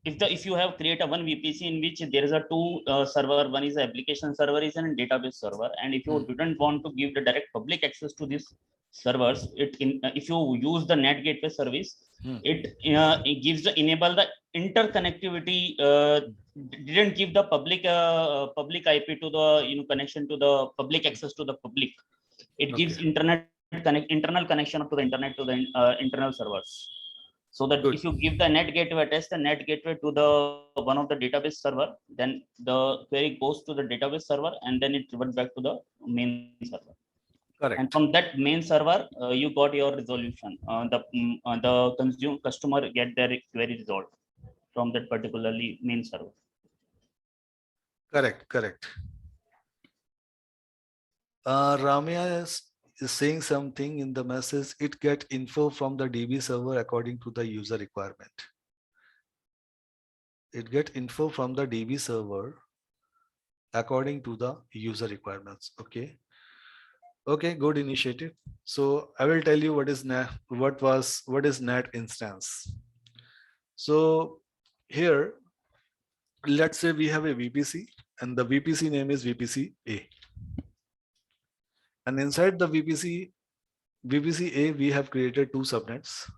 if you have create a one VPC in which there is a two server, one is the application server, is a database server, and if you didn't want to give the direct public access to these servers, if you use the NAT gateway service, it gives the enable the interconnectivity. Didn't give the public public IP to the connection to the public access to the public. It gives internal connection to the internet to the internal servers. So that if you give the NAT gateway, attach the NAT gateway to the one of the database server, then the query goes to the database server and then it reverts back to the main server. Correct. And from that main server, you got your resolution. The customer get their query resolved from that particularly main server. Correct. Ramya is saying something in the message. It get info from the DB server according to the user requirement. It get info from the DB server according to the user requirements. Okay, good initiative. So I will tell you what is NAT instance. So here, let's say we have a VPC and the VPC name is VPC A. And inside the VPC, VPC A, we have created two subnets.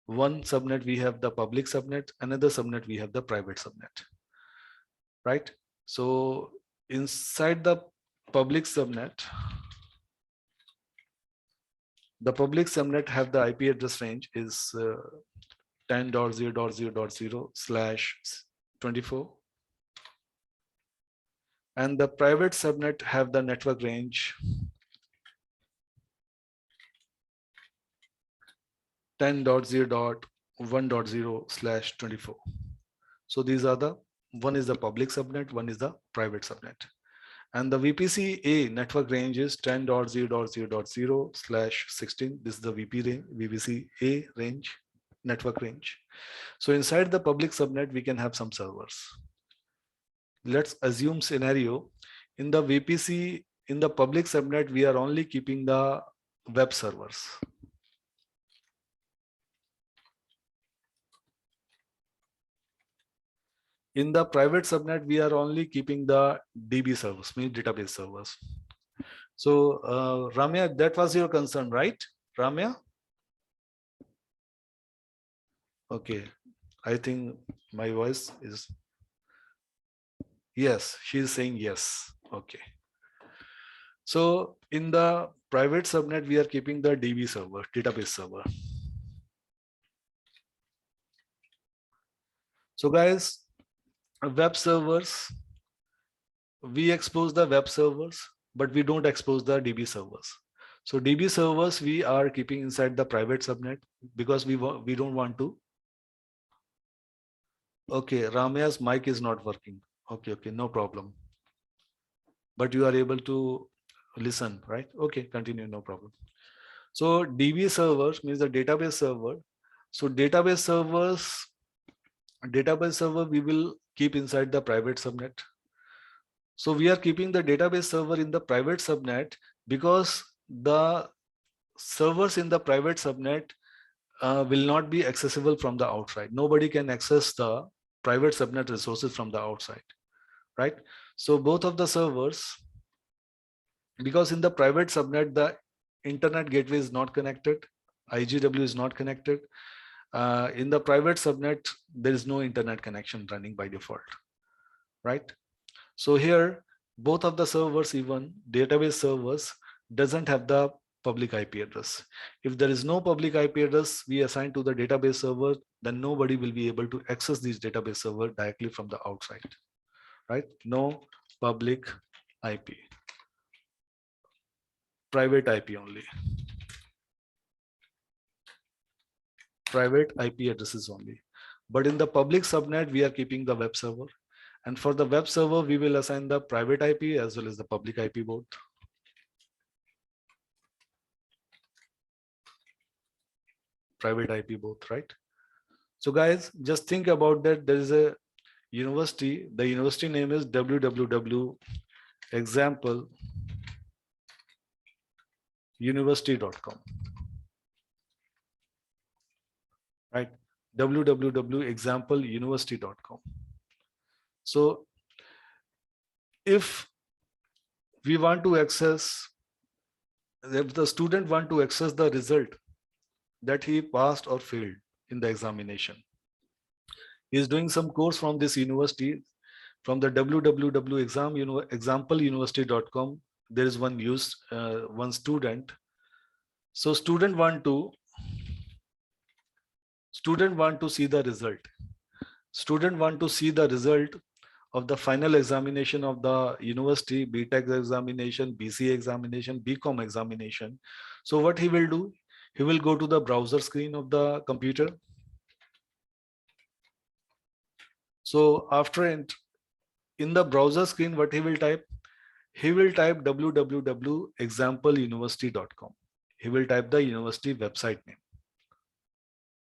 One subnet, we have the public subnet, another subnet, we have the private subnet, right? So inside the public subnet, the public subnet have the IP address range is 10.0.0.0/24. And the private subnet have the network range 10.0.1.0/24. So these are the, one is the public subnet, one is the private subnet. And the VPC A network range is 10.0.0.0/16. This is the VPC A range, network range. So inside the public subnet, we can have some servers. Let's assume scenario in the VPC, in the public subnet, we are only keeping the web servers. In the private subnet, we are only keeping the DB servers, means database servers. So Ramya, that was your concern, right? Ramya? Okay, I think my voice is, yes, she is saying yes. Okay. So in the private subnet, we are keeping the DB server, database server. So guys, web servers, we expose the web servers, but we don't expose the DB servers. So DB servers we are keeping inside the private subnet because we don't want to. Okay, Ramya's mic is not working. Okay, no problem. But you are able to listen, right? Okay, continue, no problem. So DB servers means the database server. So database server we will keep inside the private subnet. So we are keeping the database server in the private subnet because the servers in the private subnet will not be accessible from the outside. Nobody can access the private subnet resources from the outside, right? So both of the servers, because in the private subnet, the internet gateway is not connected, IGW is not connected. In the private subnet, there is no internet connection running by default, right? So here, both of the servers, even database servers, doesn't have the public IP address. If there is no public IP address we assign to the database server, then nobody will be able to access these database server directly from the outside, right? No public IP, private IP only. Private IP addresses only. But in the public subnet, we are keeping the web server. And for the web server, we will assign the private IP as well as the public IP both. Private IP both, right? So guys, just think about that. There is a university. The university name is www.exampleuniversity.com. Right? www.exampleuniversity.com. So if we want to access, if the student want to access the result that he passed or failed in the examination, he is doing some course from this university, from the www.exampleuniversity.com. There is one student. So student want to see the result. Student want to see the result of the final examination of the university, BTech examination, BCA examination, BCom examination. So what he will do? He will go to the browser screen of the computer. So after in the browser screen, what he will type? He will type www.exampleuniversity.com. He will type the university website name,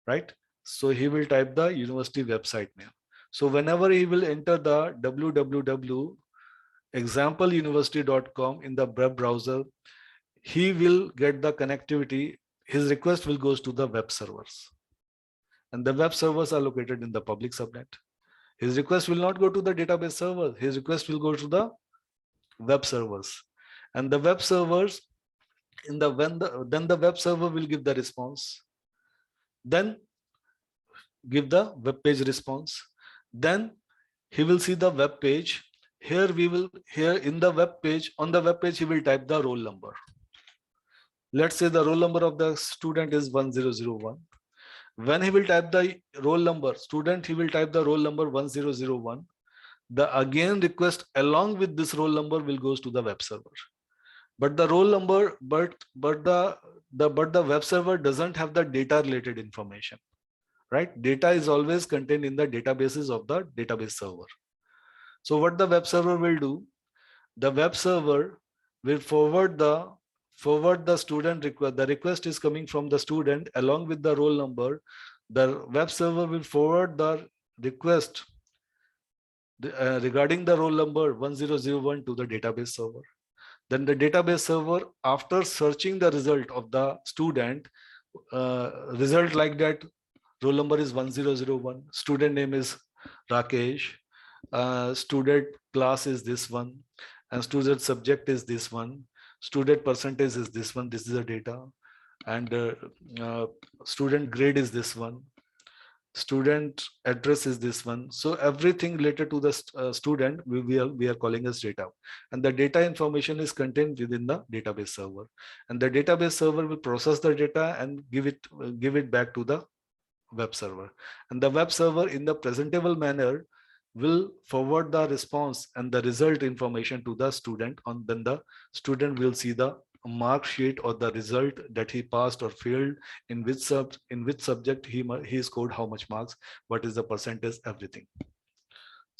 right? So he will type the university website name. So whenever he will enter the www.exampleuniversity.com in the web browser, he will get the connectivity. His request will goes to the web servers, and the web servers are located in the public subnet. His request will not go to the database server. His request will go to the web servers, and the web servers In the then the web server will give the response, then give the web page response, then he will see the web page. Here in the web page, on the web page he will type the roll number. Let's say the roll number of the student is 1001. When he will type the roll number, he will type the roll number 1001. The again request along with this roll number will goes to the web server. But the roll number, but the web server doesn't have the data related information, right? Data is always contained in the databases of the database server. So what the web server will do, the web server will forward the student request. The request is coming from the student along with the roll number. The web server will forward the request regarding the roll number 1001 to the database server. Then the database server, after searching the result of the student, result like that, roll number is 1001, student name is Rakesh, student class is this one, and student subject is this one, student percentage is this one, this is the data, and student grade is this one, student address is this one. So everything related to the student we are calling as data, and the data information is contained within the database server, and the database server will process the data and give it back to the web server, and the web server in the presentable manner will forward the response and the result information to the student, and then the student will see the mark sheet or the result that he passed or failed, in which subject he scored how much marks, what is the percentage, everything.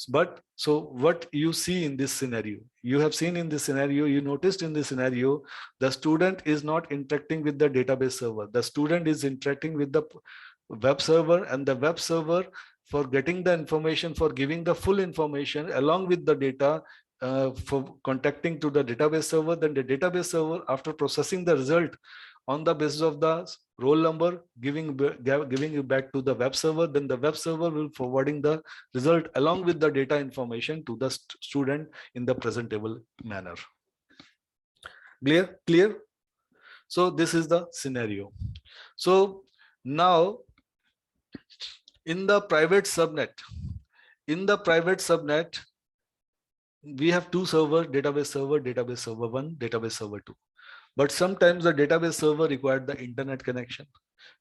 But so what you see in this scenario, you have seen in this scenario, you noticed in this scenario, the student is not interacting with the database server. The student is interacting with the web server, and the web server, for getting the information, for giving the full information along with the data, for contacting to the database server, then the database server, after processing the result on the basis of the roll number, giving it back to the web server, then the web server will forwarding the result along with the data information to the student in the presentable manner. Clear? So this is the scenario. So now in the private subnet, we have two servers, database server 1, database server 2. But sometimes the database server required the internet connection,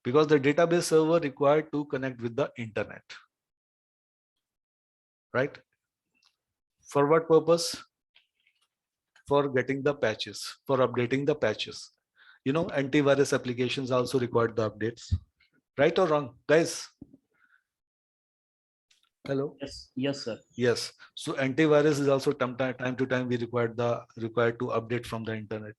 because the database server required to connect with the internet, right? For what purpose? For getting the patches, for updating the patches. You know, antivirus applications also required the updates, right or wrong, guys? Hello. Yes sir. Yes, so antivirus is also time to time we required to update from the internet,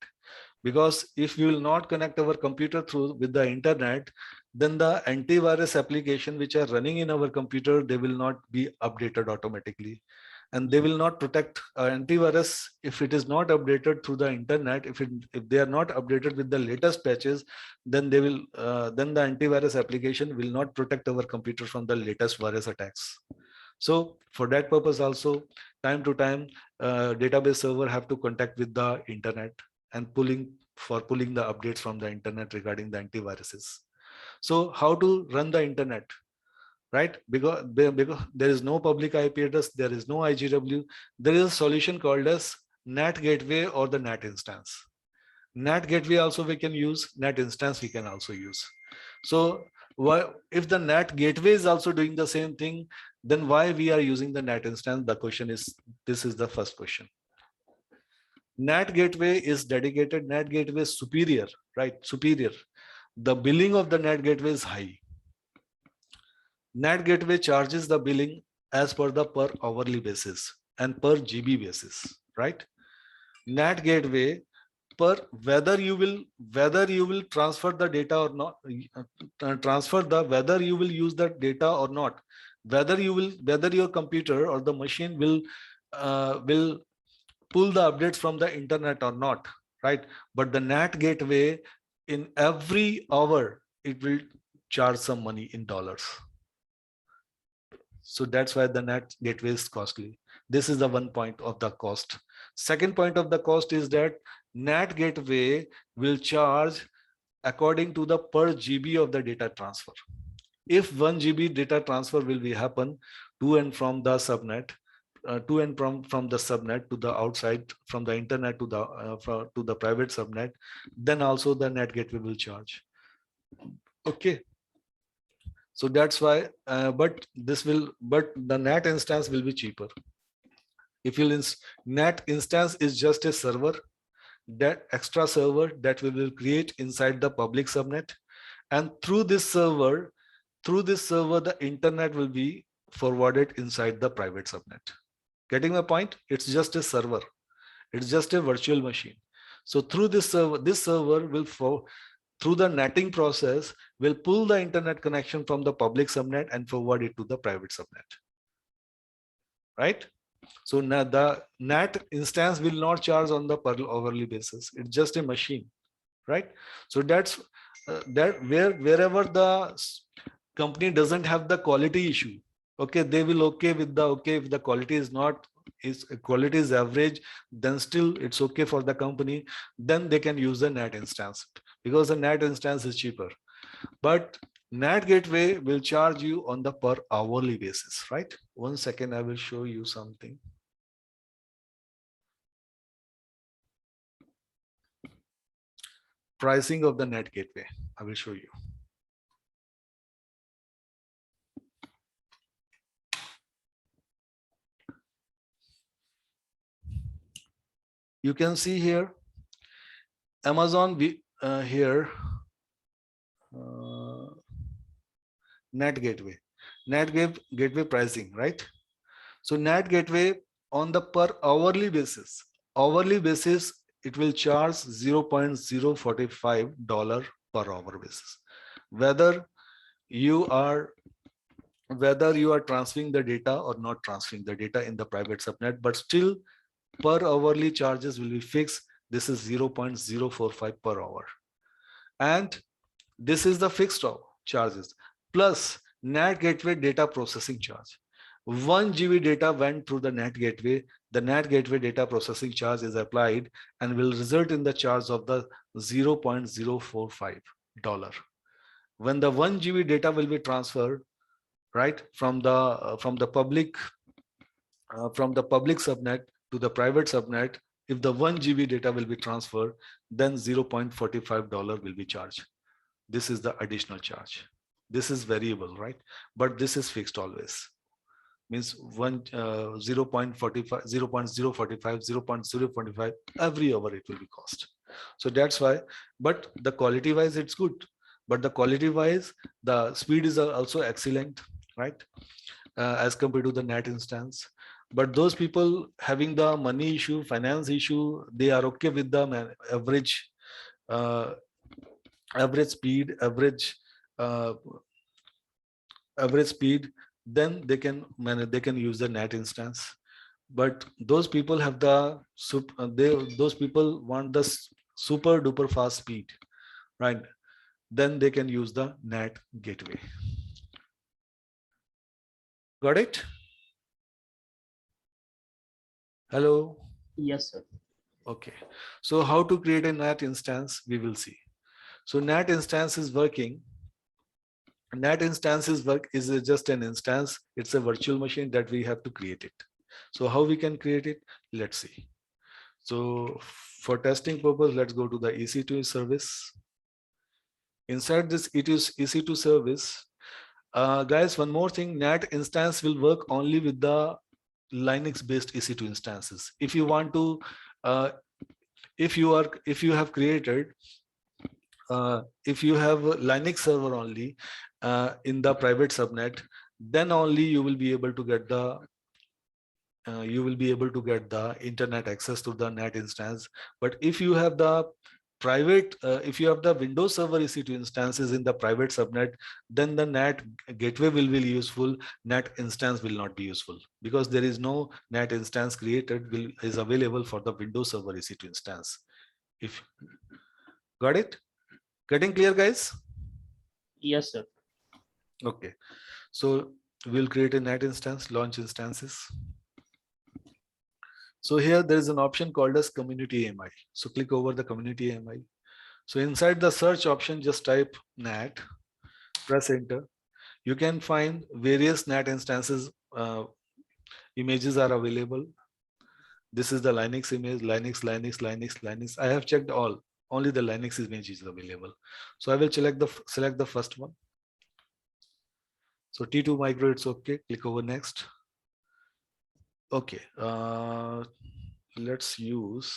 because if we will not connect our computer with the internet, then the antivirus application which are running in our computer, they will not be updated automatically, and they will not protect antivirus if it is not updated through the internet. If they are not updated with the latest patches, then they will then the antivirus application will not protect our computer from the latest virus attacks. So for that purpose also, time to time, database server have to contact with the internet and pulling the updates from the internet regarding the antiviruses. So how to run the internet, right? Because there is no public IP address, there is no IGW, there is a solution called as NAT gateway or the NAT instance. NAT gateway also we can use, NAT instance we can also use. So if the NAT gateway is also doing the same thing, then why we are using the NAT instance? The question is, this is the first question. NAT gateway is dedicated, NAT gateway is superior, right? Superior. The billing of the NAT gateway is high. NAT gateway charges the billing as per the per hourly basis and per GB basis, right? NAT gateway, per whether you will transfer the data or not, whether you will use that data or not, whether your computer or the machine will pull the updates from the internet or not, right? But the NAT gateway, in every hour it will charge some money in dollars. So that's why the NAT gateway is costly. This is the one point of the cost. Second point of the cost is that NAT gateway will charge according to the per GB of the data transfer. If 1 GB data transfer will be happen to and from the subnet, to and from the subnet to the outside, from the internet to the private subnet, then also the NAT gateway will charge. Okay. So that's why, but the NAT instance will be cheaper. If you NAT instance is just a server, that extra server that we will create inside the public subnet, and through this server, the internet will be forwarded inside the private subnet. Getting my point? It's just a server. It's just a virtual machine. So through this server will through the netting process will pull the internet connection from the public subnet and forward it to the private subnet. Right? So now the NAT instance will not charge on the per hourly basis. It's just a machine, right? So that's wherever the company doesn't have the quality issue, okay, they will okay with the if the quality is not quality is average, then still it's okay for the company. Then they can use the NAT instance because the NAT instance is cheaper. But NAT gateway will charge you on the per hourly basis, right? 1 second, I will show you something. Pricing of the NAT gateway, I will show you. You can see here, Amazon here, NAT gateway pricing, right? So NAT gateway on the per hourly basis, it will charge $0.045 per hour basis. Whether you are transferring the data or not transferring the data in the private subnet, but still per hourly charges will be fixed. This is 0.045 per hour. And this is the fixed charges plus NAT gateway data processing charge. 1 GB data went through the NAT gateway. The NAT gateway data processing charge is applied and will result in the charge of the $0.045. When the 1 GB data will be transferred, right, from the public subnet to the private subnet, if the 1 GB data will be transferred, then $0.45 will be charged. This is the additional charge. This is variable, right? But this is fixed always. Means 0.45, 0.045, 0.045 every hour it will be cost. So that's why. But the quality wise, it's good. But the quality wise, the speed is also excellent, right? As compared to the NAT instance. But those people having the money issue, finance issue, they are okay with the average speed, average speed. Then they can use the NAT instance. But those people have the those people want the super duper fast speed, right? Then they can use the NAT gateway. Got it? Hello? Yes, sir. Okay. So how to create a NAT instance, we will see. So NAT instance is working. NAT instances is just an instance. It's a virtual machine that we have to create it. So how we can create it? Let's see. So for testing purpose, let's go to the EC2 service. Inside this EC2 service, guys, one more thing, NAT instance will work only with the Linux based EC2 instances. If you want to, if you have created, if you have a Linux server only in the private subnet, then only you will be able to get the internet access to the NAT instance. But if you have the private, if you have the Windows Server EC2 instances in the private subnet, then the NAT gateway will be useful. NAT instance will not be useful because there is no NAT instance created is available for the Windows Server EC2 instance. If got it? Getting clear, guys? Yes, sir. Okay. So we'll create a NAT instance, launch instances. So here there is an option called as community AMI. So click over the community AMI. So inside the search option, just type NAT, press enter. You can find various NAT instances, images are available. This is the Linux image, Linux. I have checked all, only the Linux image is available. So I will select the first one. So T2 micro, it's okay. Click over next. Okay, let's use.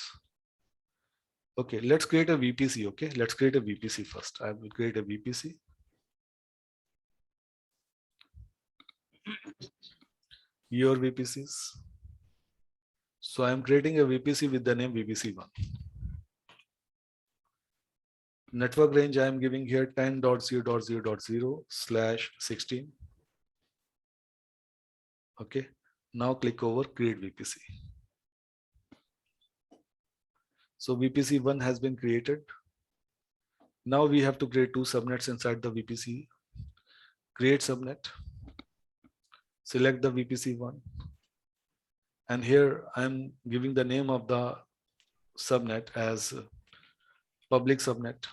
Okay, let's create a VPC. Okay, let's create a VPC first. I will create a VPC. Your VPCs. So I'm creating a VPC with the name VPC1. Network range I am giving here 10.0.0.0/16. Okay, now click over create VPC. So VPC1 has been created. Now we have to create two subnets inside the VPC. Create subnet. Select the VPC1. And here I'm giving the name of the subnet as public subnet.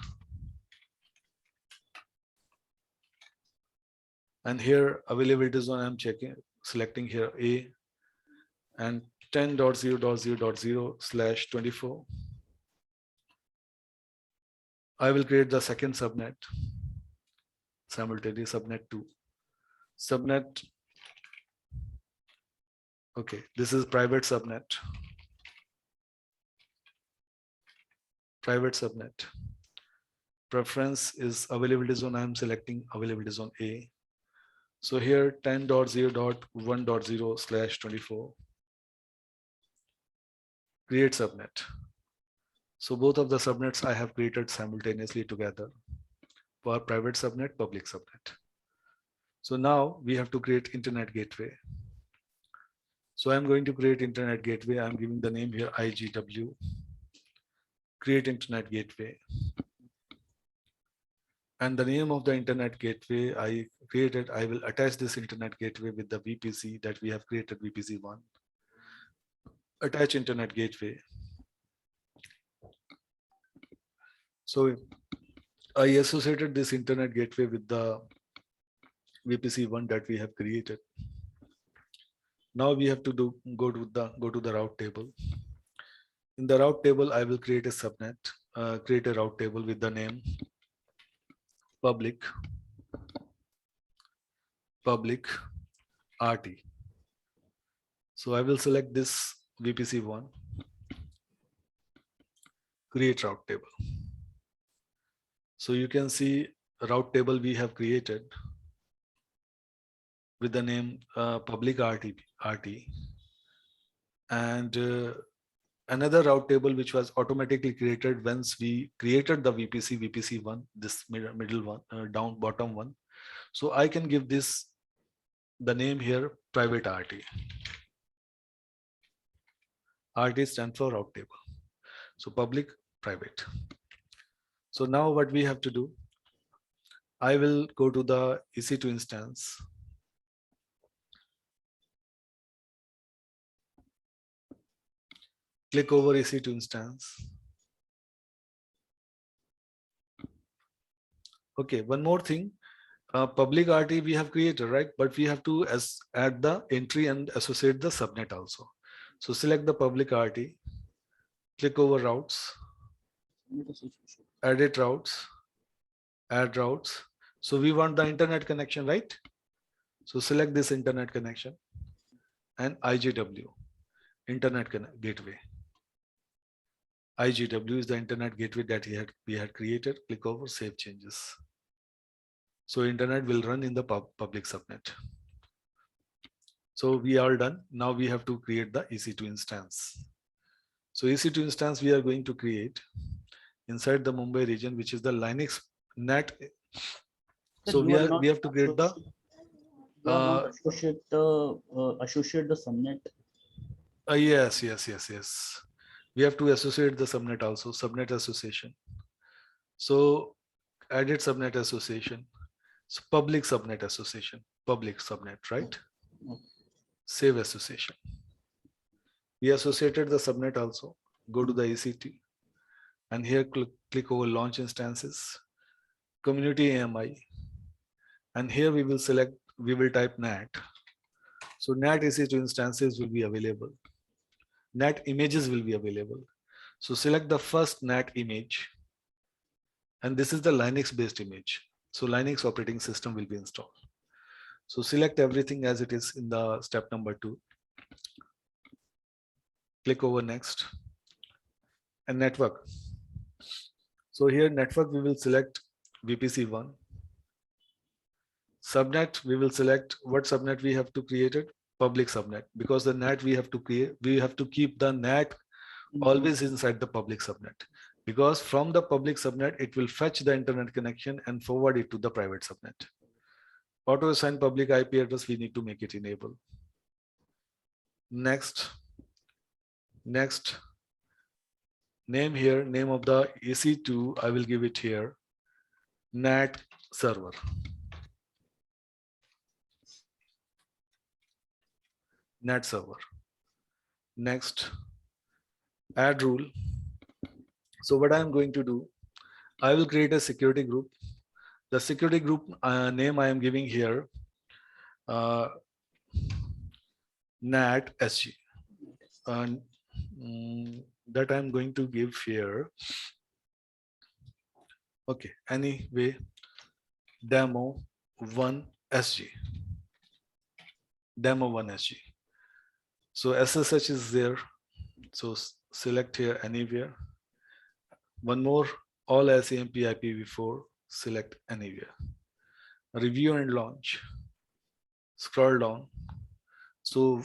And here availability zone I'm checking, selecting here A and 10.0.0.0/24. I will create the second subnet, simultaneous subnet 2. Subnet, okay, this is private subnet. Private subnet. Preference is availability zone. I am selecting availability zone A. So here 10.0.1.0/24. Create subnet. So both of the subnets I have created simultaneously together for private subnet, public subnet. So now we have to create internet gateway. So I'm going to create internet gateway. I'm giving the name here IGW. Create internet gateway. And the name of the internet gateway I created, I will attach this internet gateway with the VPC that we have created, VPC1. Attach internet gateway. So I associated this internet gateway with the VPC1 that we have created. Now we have to go to the route table. In the route table, I will create a subnet, create a route table with the name public RT. So I will select this VPC1, create route table. So you can see a route table we have created with the name public RT. And another route table which was automatically created once we created the VPC1, this middle one, bottom one. So I can give this the name here private RT. RT stands for route table. So public, private. So now what we have to do, I will go to the EC2 instance. Click over EC2 instance. Okay, one more thing. Public RT we have created, right? But we have to add the entry and associate the subnet also. So select the public RT, click over routes, edit routes, add routes. So we want the internet connection, right? So select this internet connection and IGW, internet gateway. IGW is the internet gateway that we had created. Click over save changes. So internet will run in the public subnet. So we are done. Now we have to create the EC2 instance. So EC2 instance we are going to create inside the Mumbai region, which is the Linux NAT. So we have to create the associate the subnet. Yes. We have to associate the subnet also, subnet association. So edit subnet association. So public subnet association, public subnet, right? Save association. We associated the subnet also. Go to the EC2 and here click over launch instances, community AMI. And here we will type NAT. So NAT EC2 instances will be available. NAT images will be available. So select the first NAT image. And this is the Linux based image. So Linux operating system will be installed. So select everything as it is in the step number 2. Click over next. And network. So here network we will select VPC1. Subnet we will select what subnet we have to create it, public subnet, because the NAT we have to create, we have to keep the NAT always inside the public subnet, because from the public subnet it will fetch the internet connection and forward it to the private subnet. Auto assign public IP address, we need to make it enable. Next name here, name of the EC2 I will give it here, NAT server. NAT server. Next, add rule. So what I am going to do, I will create a security group. The security group name I am giving here, NAT SG. And that I'm going to give here. Okay, anyway, demo 1 SG. Demo 1 SG. So SSH is there. So select here anywhere. One more, all SAMP IPv4, select anywhere. Review and launch. Scroll down. So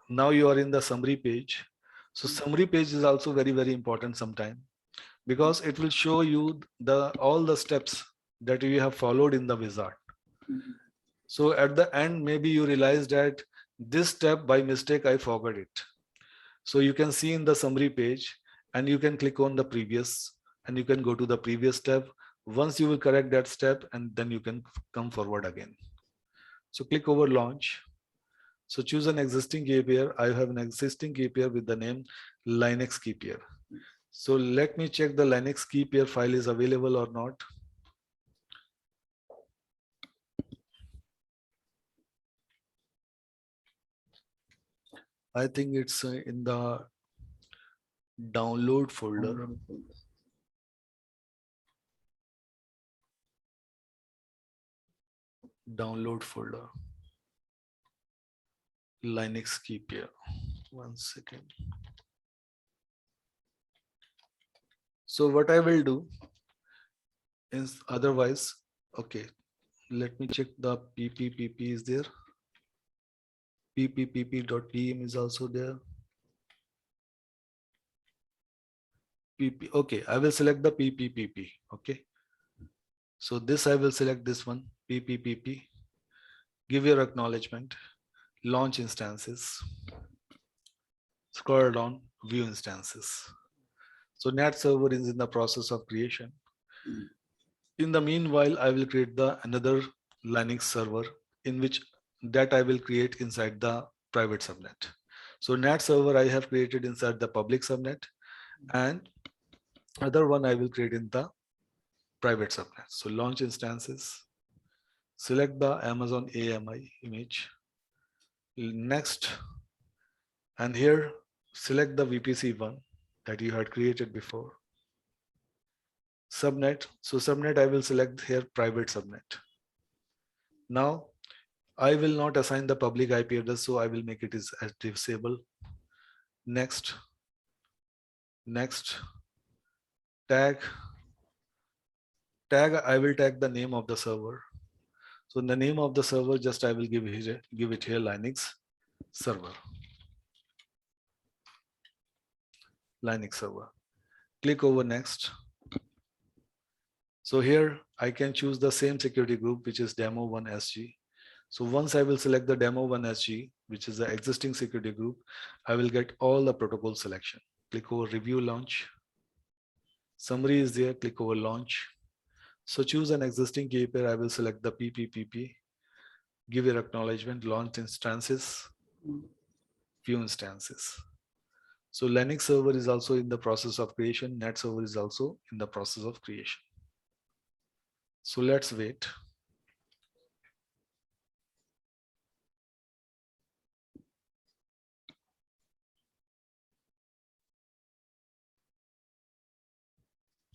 now you are in the summary page. So summary page is also very, very important sometime, because it will show you all the steps that you have followed in the wizard. So at the end, maybe you realize that this step by mistake, I forgot it. So you can see in the summary page and you can click on the previous and you can go to the previous step. Once you will correct that step and then you can come forward again. So click over launch. So choose an existing key pair. I have an existing key pair with the name Linux key pair. So let me check the Linux key pair file is available or not. I think it's in the download folder. Download folder. Linux key pair. 1 second. So what I will do is otherwise, okay, let me check the PPPP is there. PPPP.pm is also there. PP, okay, I will select the PPPP. Okay. So this I will select this one, PPPP. Give your acknowledgement. Launch instances. Scroll down, view instances. So NAT server is in the process of creation. In the meanwhile, I will create another Linux server in which that I will create inside the private subnet. So NAT server I have created inside the public subnet, and other one I will create in the private subnet. So launch instances, select the Amazon AMI image. Next, and here select the VPC1 that you had created before. Subnet. So subnet I will select here private subnet. Now I will not assign the public IP address, so I will make it as disable. Next. Tag. I will tag the name of the server. So in the name of the server, just I will give it here Linux server. Linux server. Click over next. So here I can choose the same security group, which is demo 1 SG. So once I will select the demo 1 SG, which is the existing security group, I will get all the protocol selection. Click over review launch. Summary is there, click over launch. So choose an existing key pair. I will select the PPPP. Give your acknowledgement, launch instances, view instances. So Linux server is also in the process of creation. NAT server is also in the process of creation. So let's wait.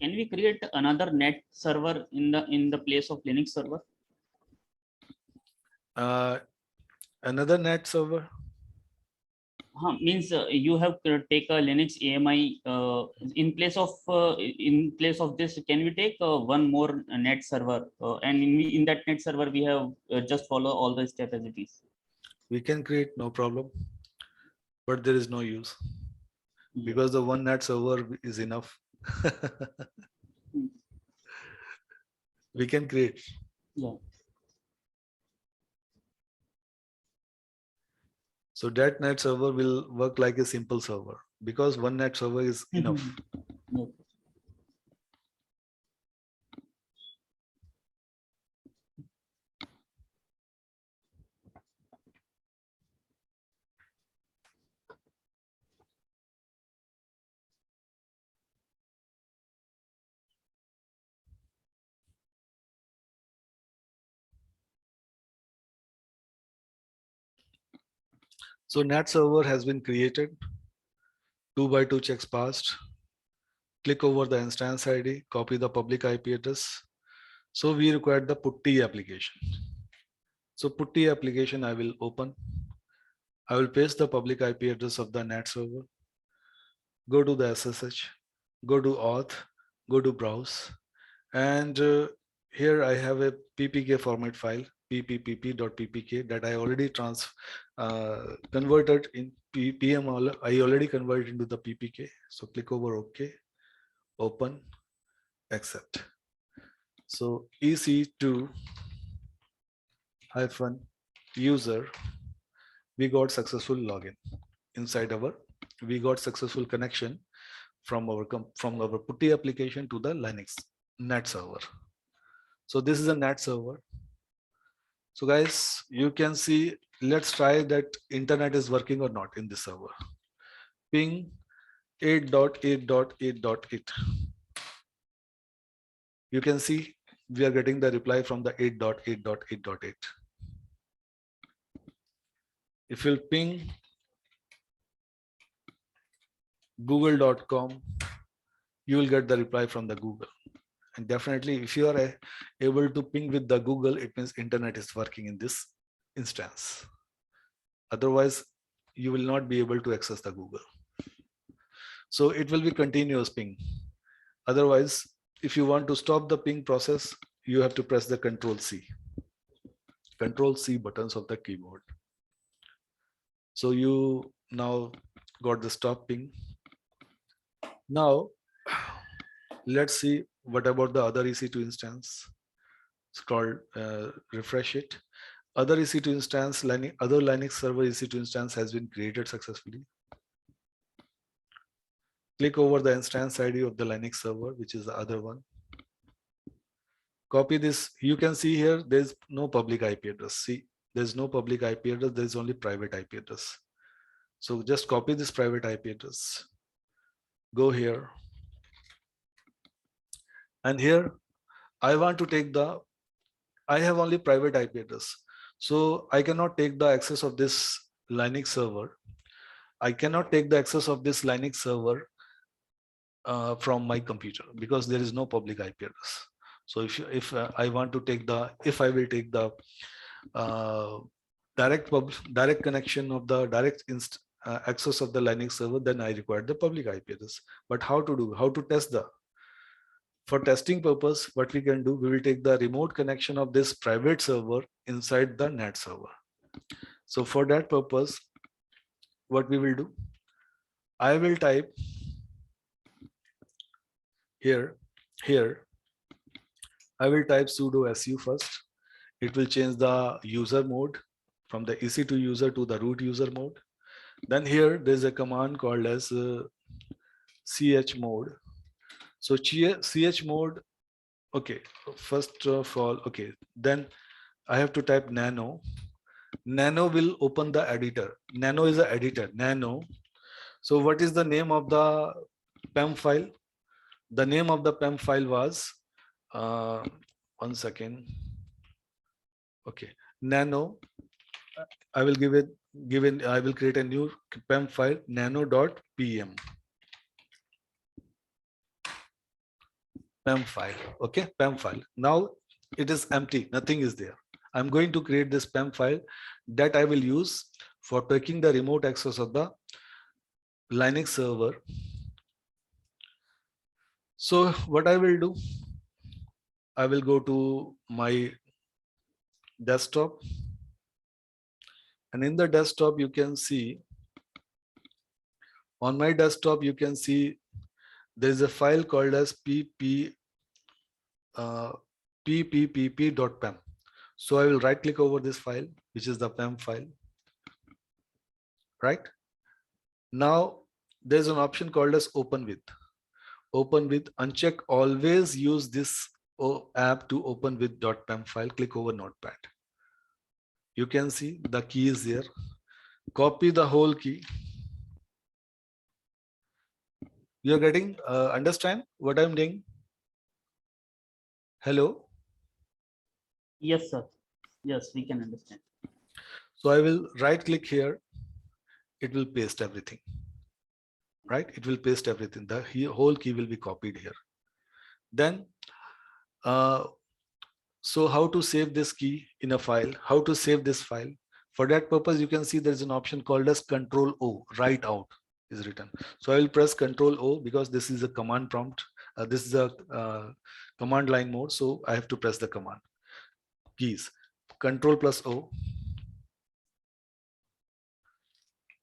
Can we create another NAT server in the place of Linux server? Another NAT server? Means you have to take a Linux AMI in place of this. Can we take one more NAT server, and in that NAT server we have just follow all the steps as it is? We can create, no problem, but there is no use because the one NAT server is enough. We can create. Yeah. So that NAT server will work like a simple server because one NAT server is enough. Yeah. So NAT server has been created. 2x2 checks passed. Click over the instance ID, copy the public IP address. So we require the PuTTY application. So PuTTY application I will open. I will paste the public IP address of the NAT server. Go to the SSH, go to auth, go to browse. And here I have a PPK format file, ppp.ppk that I already converted in PM. I already converted into the PPK. So click over OK, open, accept. So EC2 -user, we got successful login inside our. We got successful connection from our PuTTY application to the Linux NAT server. So this is a NAT server. So guys, you can see, let's try that internet is working or not in this server. Ping 8.8.8.8. You can see we are getting the reply from the 8.8.8.8. If you'll ping google.com, you will get the reply from the Google. And definitely if you are able to ping with the Google, it means internet is working in this instance. Otherwise, you will not be able to access the Google. So it will be continuous ping. Otherwise, if you want to stop the ping process, you have to press the Control-C buttons of the keyboard. So you now got the stop ping. Now, let's see what about the other EC2 instance. It's called refresh it. Other EC2 instance, other Linux server EC2 instance has been created successfully. Click over the instance ID of the Linux server, which is the other one. Copy this. You can see here, there's no public IP address. See, there's no public IP address. There's only private IP address. So just copy this private IP address. Go here. And here, I want to take I have only private IP address. So I cannot take the access of this Linux server. I cannot take the access of this Linux server from my computer because there is no public IP address. So if I want to take if I will take the direct connection of the direct access of the Linux server, then I require the public IP address. But how to test for testing purpose, what we can do, we will take the remote connection of this private server inside the NAT server. So for that purpose, what we will do, I will type here, I will type sudo su first. It will change the user mode from the EC2 user to the root user mode. Then here there's a command called as chmod. So chmod, okay, first of all, okay, then I have to type nano. Nano will open the editor. Nano is an editor. Nano So what is the name of the PEM file? The name of the PEM file was, 1 second. Okay, nano. I will I will create a new PEM file, nano.pem. PEM file. Okay, PEM file. Now it is empty, nothing is there. I'm going to create this PEM file that I will use for taking the remote access of the Linux server. So what I will do, I will go to my desktop, and in the desktop you can see, on my desktop you can see there is a file called as ppp.pem. So I will right click over this file, which is the PEM file. Right now there's an option called as open with. Open with, uncheck always use this app to open with .pem file. Click over notepad. You can see the key is there. Copy the whole key. You're getting understand what I'm doing? Hello? Yes, sir. Yes, we can understand. So I will right click here. It will paste everything. Right? It will paste everything. The whole key will be copied here. Then, so how to save this key in a file? How to save this file? For that purpose, you can see there's an option called as Control O, write out is written. So I will press Control O because this is a command prompt. This is a command line mode. So I have to press the command keys. Control plus O.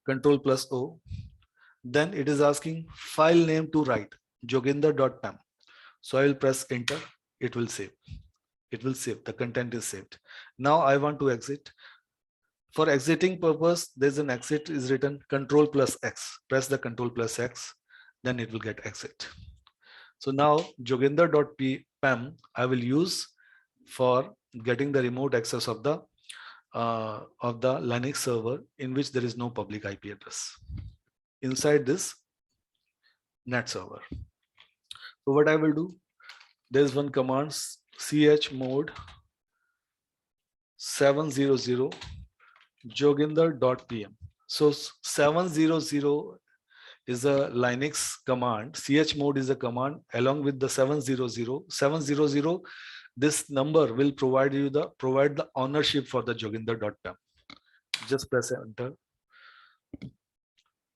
Control plus O. Then it is asking file name to write, joginder.pem. So I will press enter. It will save. It will save. The content is saved. Now I want to exit. For exiting purpose, there's an exit is written Control plus X. Press the Control plus X, then it will get exit. So now joginder.pem I will use for getting the remote access of the Linux server in which there is no public IP address inside this net server. So what I will do, there's one command chmod 700 joginder.pm. So 700 is a Linux command. Chmod is a command along with the 700. This number will provide the ownership for the joginder.pem. Just press enter.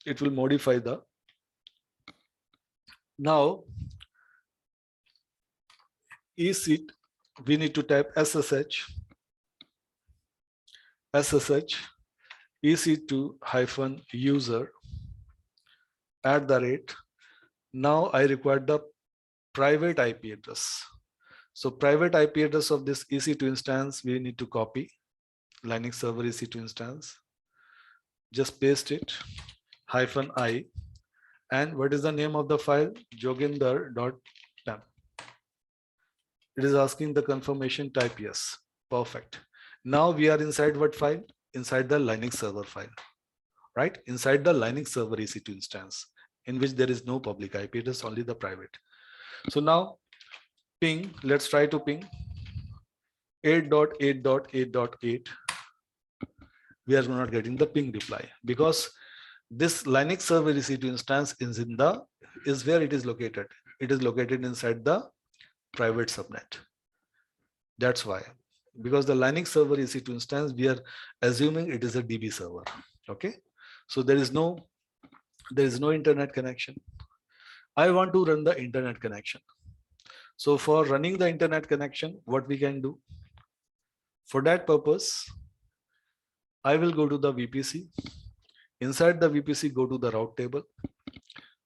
It will modify the. Now ESET, we need to type SSH EC2-user @ now I require the private IP address. So private IP address of this EC2 instance, we need to copy Linux server EC2 instance. Just paste it, -i, and what is the name of the file? joginder.pem. It is asking the confirmation, type yes. Perfect. Now we are inside what file? Inside the Linux server file, right? Inside the Linux server EC2 instance in which there is no public IP address, only the private. So now ping, let's try to ping 8.8.8.8. We are not getting the ping reply because this Linux server EC2 instance is where it is located. It is located inside the private subnet. That's why, because the Linux server EC2 instance, we are assuming it is a DB server. Okay, so there is no internet connection. I want to run the internet connection. So for running the internet connection, what we can do? For that purpose, I will go to the VPC. Inside the VPC, go to the route table.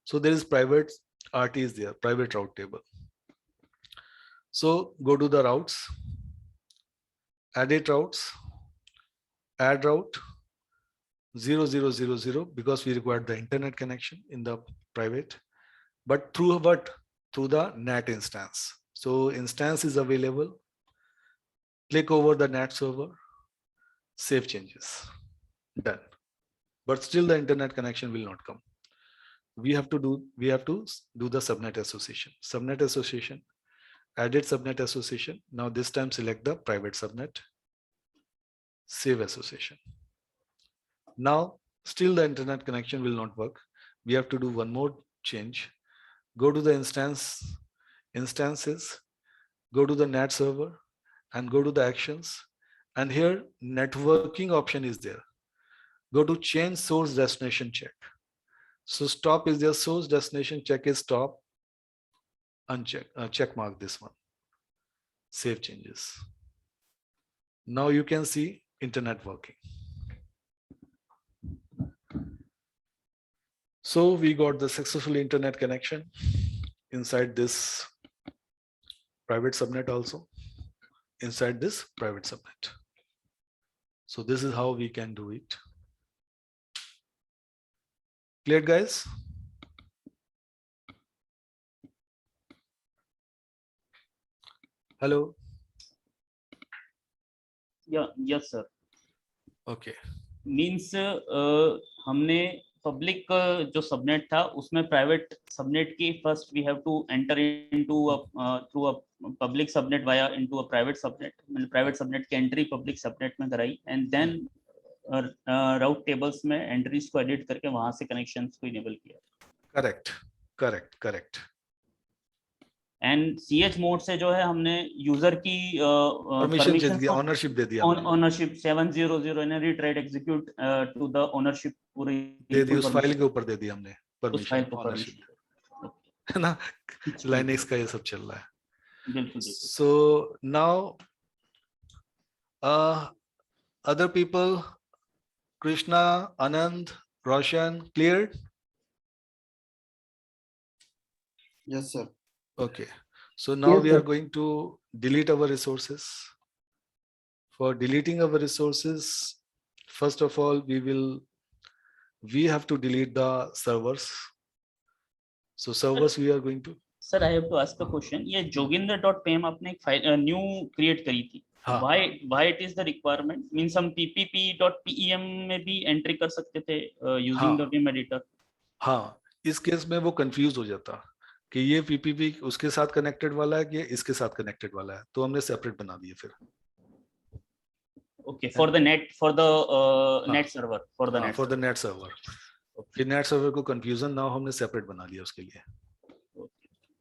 So there is private RT is there, private route table. So go to the routes, edit routes, add route 0000 because we require the internet connection in the private, but through what? Through the NAT instance. So instance is available. Click over the NAT server, save changes, done. But still the internet connection will not come. we have to do the subnet association. Subnet association, added subnet association. Now this time select the private subnet, save association. Now still the internet connection will not work. We have to do one more change. Go to the instances, go to the NAT server and go to the actions. And here networking option is there. Go to change source destination check. So stop is there, source destination check is stop, uncheck, check mark this one, save changes. Now you can see internet working. So we got the successful internet connection inside this private subnet, also inside this private subnet. So this is how we can do it. Clear, guys? Hello. Yeah, yes sir. Okay. Means हमने public जो subnet था उसमें private subnet की first we have to enter into through a public subnet via into a private subnet, मतलब private subnet की entry public subnet में कराई and then route tables में एंट्रीज को एडिट करके वहां से कनेक्शंस को इनेबल किया. Correct correct correct. And CH mode से जो है हमने यूजर की परमिशन दे दिया, ओनरशिप दे दिया, ownership 700 and read write execute to the ownership पूरी दे दी, उस फाइल के ऊपर दे दी हमने परमिशन, ओनरशिप, है ना. लाइनक्स का ये सब चल रहा है. बिल्कुल. So now other people, Krishna, Anand, Roshan, clear? Yes, sir. Okay, so now Yes, we are sir. going to delete our resources. For deleting our resources, first of all, we have to delete the servers. So servers we are going to. Sir, I have to ask a question. ये joginder.pem आपने एक file new create करी थी. हाँ. Why it is the requirement? Means हम ppp.pem में भी entry कर सकते थे using हाँ. the vim editor. हाँ, इस केस में वो कंफ्यूज हो जाता कि ये पीपीपी उसके साथ कनेक्टेड वाला है कि इसके साथ कनेक्टेड वाला है, तो हमने सेपरेट बना दिए फिर. Okay, for the net net server, for the net for the net server. फिर नेट सर्वर को कंफ्यूजन ना हो, हमने सेपरेट बना दिया उसके लिए.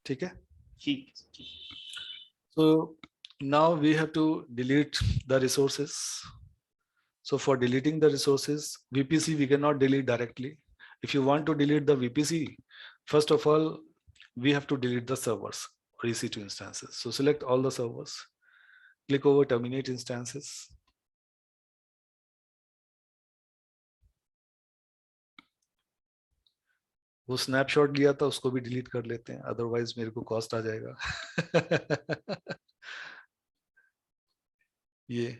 ठीक है. ठीक. So now we have to delete the resources. So for deleting the resources, VPC we cannot delete directly. If you want to delete the VPC, first of all, we have to delete the servers or EC2 instances. So select all the servers, click over terminate instances. वो snapshot लिया था उसको भी delete कर लेते हैं, otherwise मेरे को कॉस्ट आ जाएगा. ये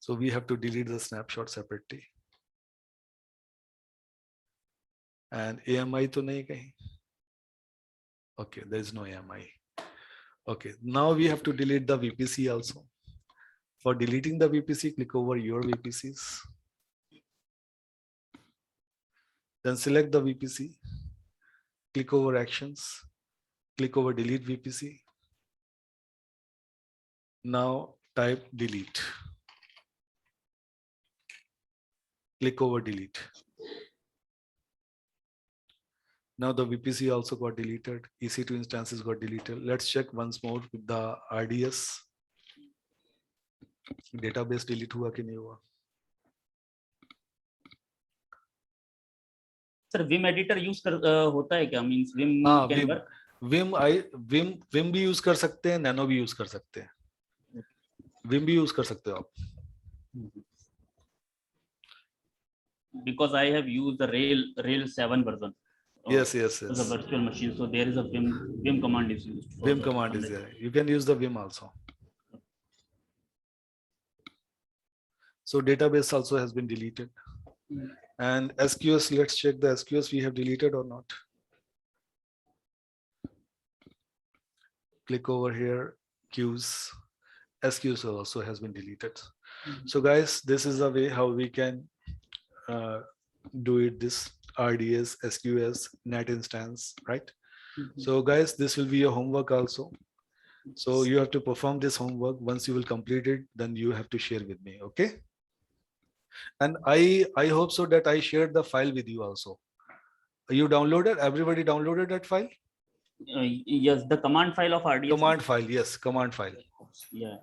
so we have to delete the snapshot separately. And AMI तो नहीं कहीं. Okay, there is no AMI. Okay, now we have to delete the VPC also. For deleting the VPC, click over your VPCs. Then select the VPC, click over actions, click over delete VPC. Now type delete. Click over delete. Now the VPC also got deleted. EC2 instances got deleted. Let's check once more with the RDS. Database delete हुआ कि नहीं हुआ? Sir, Vim editor use होता है क्या? Means Vim can work? Vim भी use कर सकते हैं, Nano भी use कर सकते हैं. Vim भी use कर सकते हो आप. Because I have used the Rail 7 version. Yes. As a virtual machine, so there is a Vim command is used. Vim command is there. You can use the Vim also. So database also has been deleted. And SQS, let's check the SQS we have deleted or not. Click over here, queues. SQS also has been deleted. So guys, this is the way how we can do it this. RDS, SQS, NAT instance, right? Mhm. So guys, this will be your homework also. So you have to perform this homework. Once you will complete it, then you have to share with me, okay? And I hope so that I shared the file with you also. You downloaded, everybody downloaded that file? Yes, the command file of RDS. Command file, yes, command file. Yeah.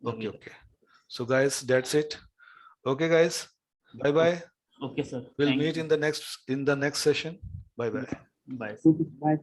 Okay, okay. So guys, that's it. Okay, guys. Bye-bye. Okay, sir. We'll Thank meet you. in the next session. Bye-bye. Bye. Bye.